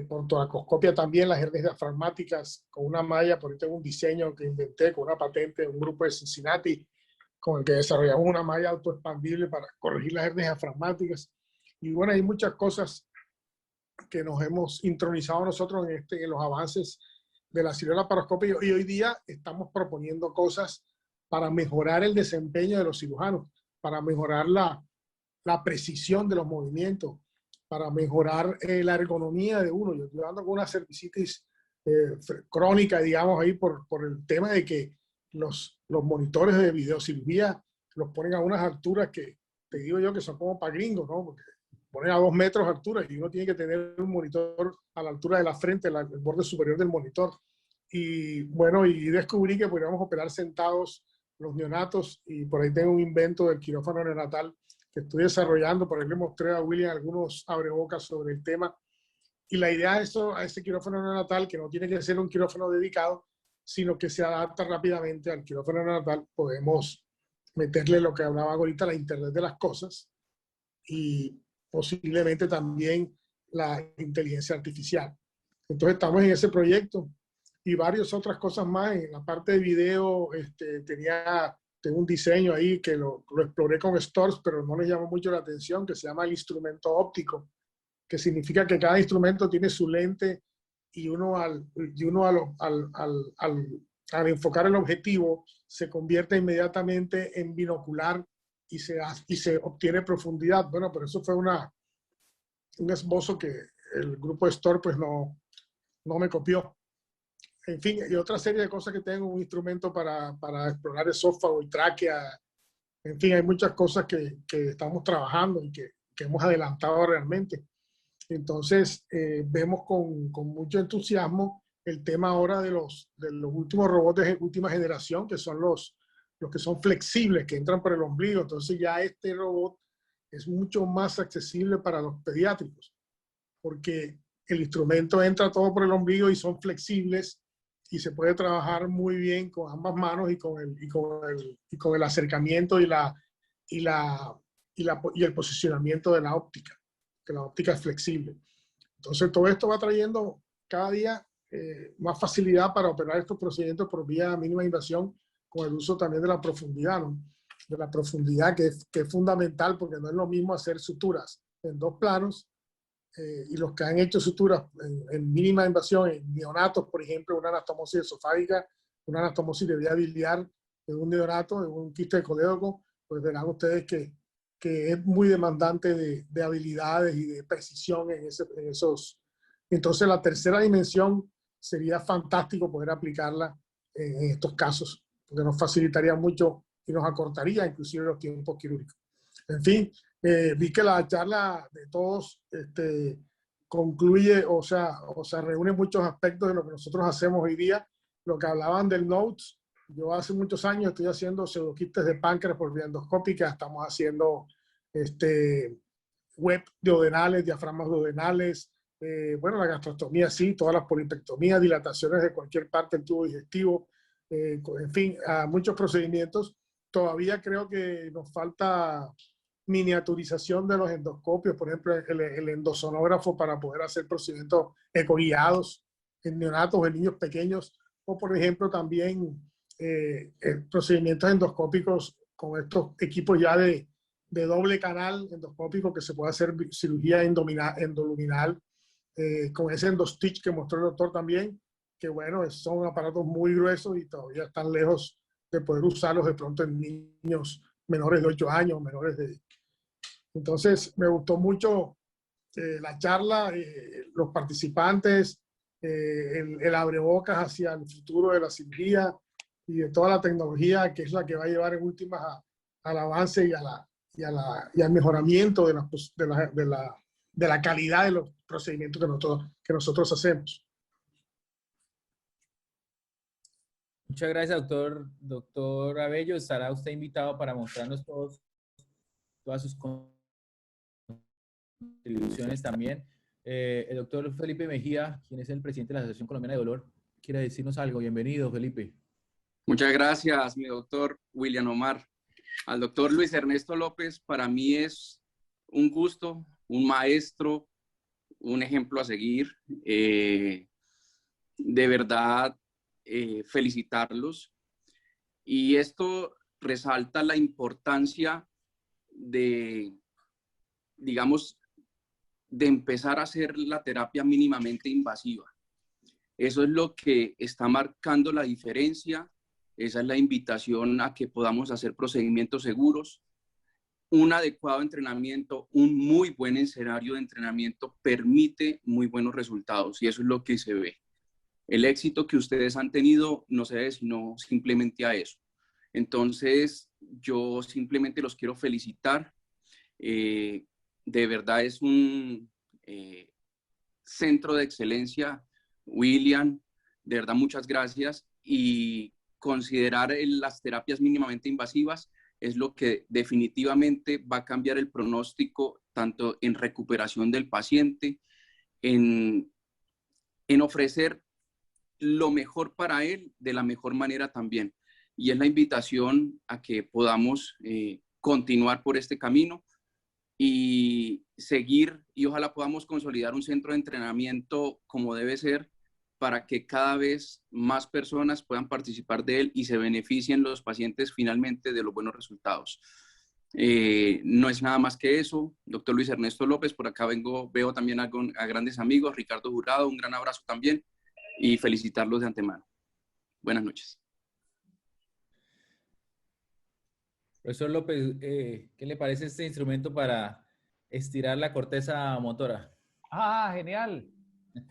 Por toracoscopia también, las hernias diafragmáticas con una malla, por ahí tengo un diseño que inventé con una patente de un grupo de Cincinnati, con el que desarrollamos una malla autoexpandible para corregir las hernias diafragmáticas. Y bueno, hay muchas cosas que nos hemos intronizado nosotros en los avances de la cirugía laparoscópica, y hoy día estamos proponiendo cosas para mejorar el desempeño de los cirujanos, para mejorar la precisión de los movimientos, para mejorar la ergonomía de uno. Yo estoy dando con una cervicitis crónica, digamos, ahí por el tema de que los monitores de videocirugía los ponen a unas alturas que, te digo yo, que son como para gringos, ¿no? Porque ponen a 2 metros de altura y uno tiene que tener un monitor a la altura de la frente, el borde superior del monitor. Y bueno, y descubrí que podríamos operar sentados los neonatos, y por ahí tengo un invento del quirófano neonatal que estoy desarrollando. Por ahí le mostré a William algunos abrebocas sobre el tema. Y la idea es a ese quirófano neonatal, que no tiene que ser un quirófano dedicado, sino que se adapta rápidamente al quirófano neonatal. Podemos meterle lo que hablaba ahorita, la Internet de las cosas, y posiblemente también la inteligencia artificial. Entonces estamos en ese proyecto y varias otras cosas más. En la parte de video tengo un diseño ahí que lo exploré con Stores, pero no les llamó mucho la atención, que se llama el instrumento óptico, que significa que cada instrumento tiene su lente, y uno al enfocar el objetivo se convierte inmediatamente en binocular y se obtiene profundidad. Bueno, pero eso fue un esbozo que el grupo de Store pues no me copió. En fin, y otra serie de cosas que tengo, un instrumento para explorar esófago y tráquea. En fin, hay muchas cosas que estamos trabajando y que hemos adelantado realmente. Entonces, vemos con mucho entusiasmo el tema ahora de los últimos robots de última generación, que son los que son flexibles, que entran por el ombligo. Entonces ya este robot es mucho más accesible para los pediátricos, porque el instrumento entra todo por el ombligo y son flexibles, y se puede trabajar muy bien con ambas manos y con el acercamiento y el posicionamiento de la óptica, que la óptica es flexible. Entonces todo esto va trayendo cada día más facilidad para operar estos procedimientos por vía mínima invasión, con el uso también de la profundidad, ¿no? De la profundidad, que es fundamental, porque no es lo mismo hacer suturas en 2 planos, y los que han hecho suturas en mínima invasión, en neonatos, por ejemplo, una anastomosis esofágica, una anastomosis de vía biliar en un neonato, en un quiste de colédoco, pues verán ustedes que es muy demandante de habilidades y de precisión en esos. Entonces la tercera dimensión sería fantástico poder aplicarla en estos casos, porque nos facilitaría mucho y nos acortaría inclusive los tiempos quirúrgicos. En fin, vi que la charla de todos concluye, o sea, reúne muchos aspectos de lo que nosotros hacemos hoy día. Lo que hablaban del Notes, yo hace muchos años estoy haciendo pseudoquistes de páncreas por vía endoscópica, estamos haciendo web duodenales, diafragmas duodenales, bueno, la gastrostomía sí, todas las polipectomías, dilataciones de cualquier parte del tubo digestivo, en fin, muchos procedimientos. Todavía creo que nos falta miniaturización de los endoscopios, por ejemplo, el endosonógrafo para poder hacer procedimientos ecoguiados en neonatos, en niños pequeños, o por ejemplo también procedimientos endoscópicos con estos equipos ya de doble canal endoscópico, que se puede hacer cirugía endoluminal con ese endostitch que mostró el doctor también, que bueno, son aparatos muy gruesos y todavía están lejos de poder usarlos de pronto en niños menores de 8 años, menores de... Entonces, me gustó mucho la charla, los participantes, el abrebocas hacia el futuro de la cirugía y de toda la tecnología que es la que va a llevar en últimas al avance y al mejoramiento de la calidad de los procedimientos que nosotros hacemos. Muchas gracias, doctor Abello. Estará usted invitado para mostrarnos todas sus contribuciones también. El doctor Felipe Mejía, quien es el presidente de la Asociación Colombiana de Dolor, quiere decirnos algo. Bienvenido, Felipe. Muchas gracias, mi doctor William Omar. Al doctor Luis Ernesto López, para mí es un gusto, un maestro, un ejemplo a seguir. De verdad, felicitarlos. Y esto resalta la importancia de, digamos, de empezar a hacer la terapia mínimamente invasiva. Eso es lo que está marcando la diferencia. Esa es la invitación a que podamos hacer procedimientos seguros. Un adecuado entrenamiento, un muy buen escenario de entrenamiento permite muy buenos resultados y eso es lo que se ve. El éxito que ustedes han tenido no se debe sino simplemente a eso. Entonces, yo simplemente los quiero felicitar. De verdad es un centro de excelencia, William. De verdad, muchas gracias. Y considerar las terapias mínimamente invasivas es lo que definitivamente va a cambiar el pronóstico, tanto en recuperación del paciente, en ofrecer lo mejor para él de la mejor manera también. Y es la invitación a que podamos continuar por este camino y seguir, y ojalá podamos consolidar un centro de entrenamiento como debe ser, para que cada vez más personas puedan participar de él y se beneficien los pacientes finalmente de los buenos resultados. No es nada más que eso. Doctor Luis Ernesto López, por acá veo también a grandes amigos, Ricardo Jurado, un gran abrazo también y felicitarlos de antemano. Buenas noches. Profesor López, ¿qué le parece este instrumento para estirar la corteza motora? Ah, genial.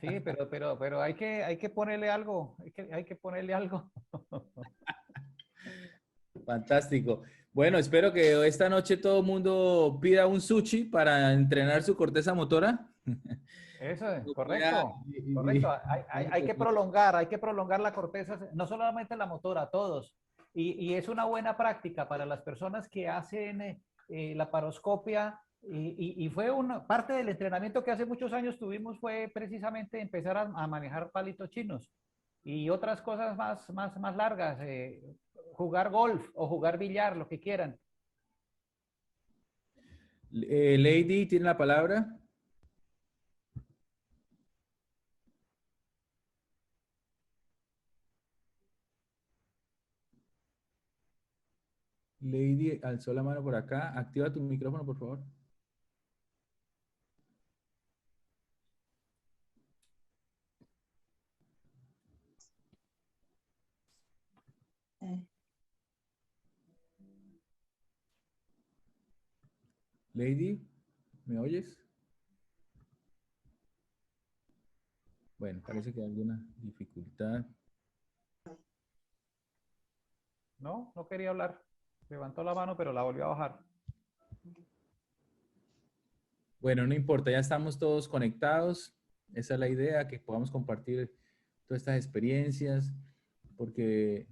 Sí, pero hay que ponerle algo. Hay que ponerle algo. Fantástico. Bueno, espero que esta noche todo el mundo pida un sushi para entrenar su corteza motora. Eso es, correcto. Correcto. Hay que prolongar la corteza, no solamente la motora, todos. Y es una buena práctica para las personas que hacen laparoscopia. Y fue una parte del entrenamiento que hace muchos años tuvimos, fue precisamente empezar a manejar palitos chinos y otras cosas más largas, jugar golf o jugar billar, lo que quieran. Lady, ¿tiene la palabra? Lady alzó la mano por acá. Activa tu micrófono, por favor. Lady, ¿me oyes? Bueno, parece que hay alguna dificultad. No quería hablar. Levantó la mano, pero la volvió a bajar. Bueno, no importa, ya estamos todos conectados. Esa es la idea, que podamos compartir todas estas experiencias, porque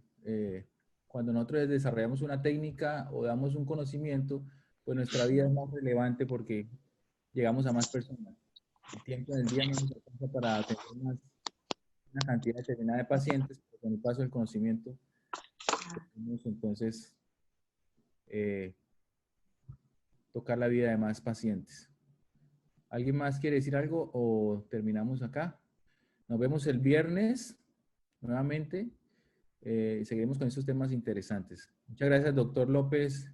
cuando nosotros desarrollamos una técnica o damos un conocimiento, pues nuestra vida es más relevante porque llegamos a más personas. El tiempo del día no nos alcanza para atender una cantidad determinada de pacientes, pero con el paso del conocimiento, entonces, tocar la vida de más pacientes. ¿Alguien más quiere decir algo o terminamos acá? Nos vemos el viernes nuevamente. Seguiremos con estos temas interesantes. Muchas gracias, doctor López,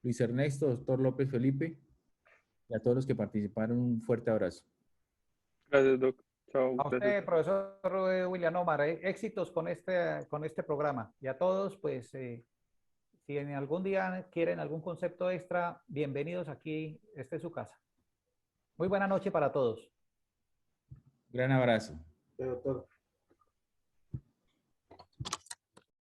Luis Ernesto, doctor López Felipe, y a todos los que participaron. Un fuerte abrazo. Gracias, doc. Chao. A usted, profesor William Omar, éxitos con este programa. Y a todos, pues, si en algún día quieren algún concepto extra, bienvenidos aquí. Esta es su casa. Muy buena noche para todos. Gran abrazo. Doctor.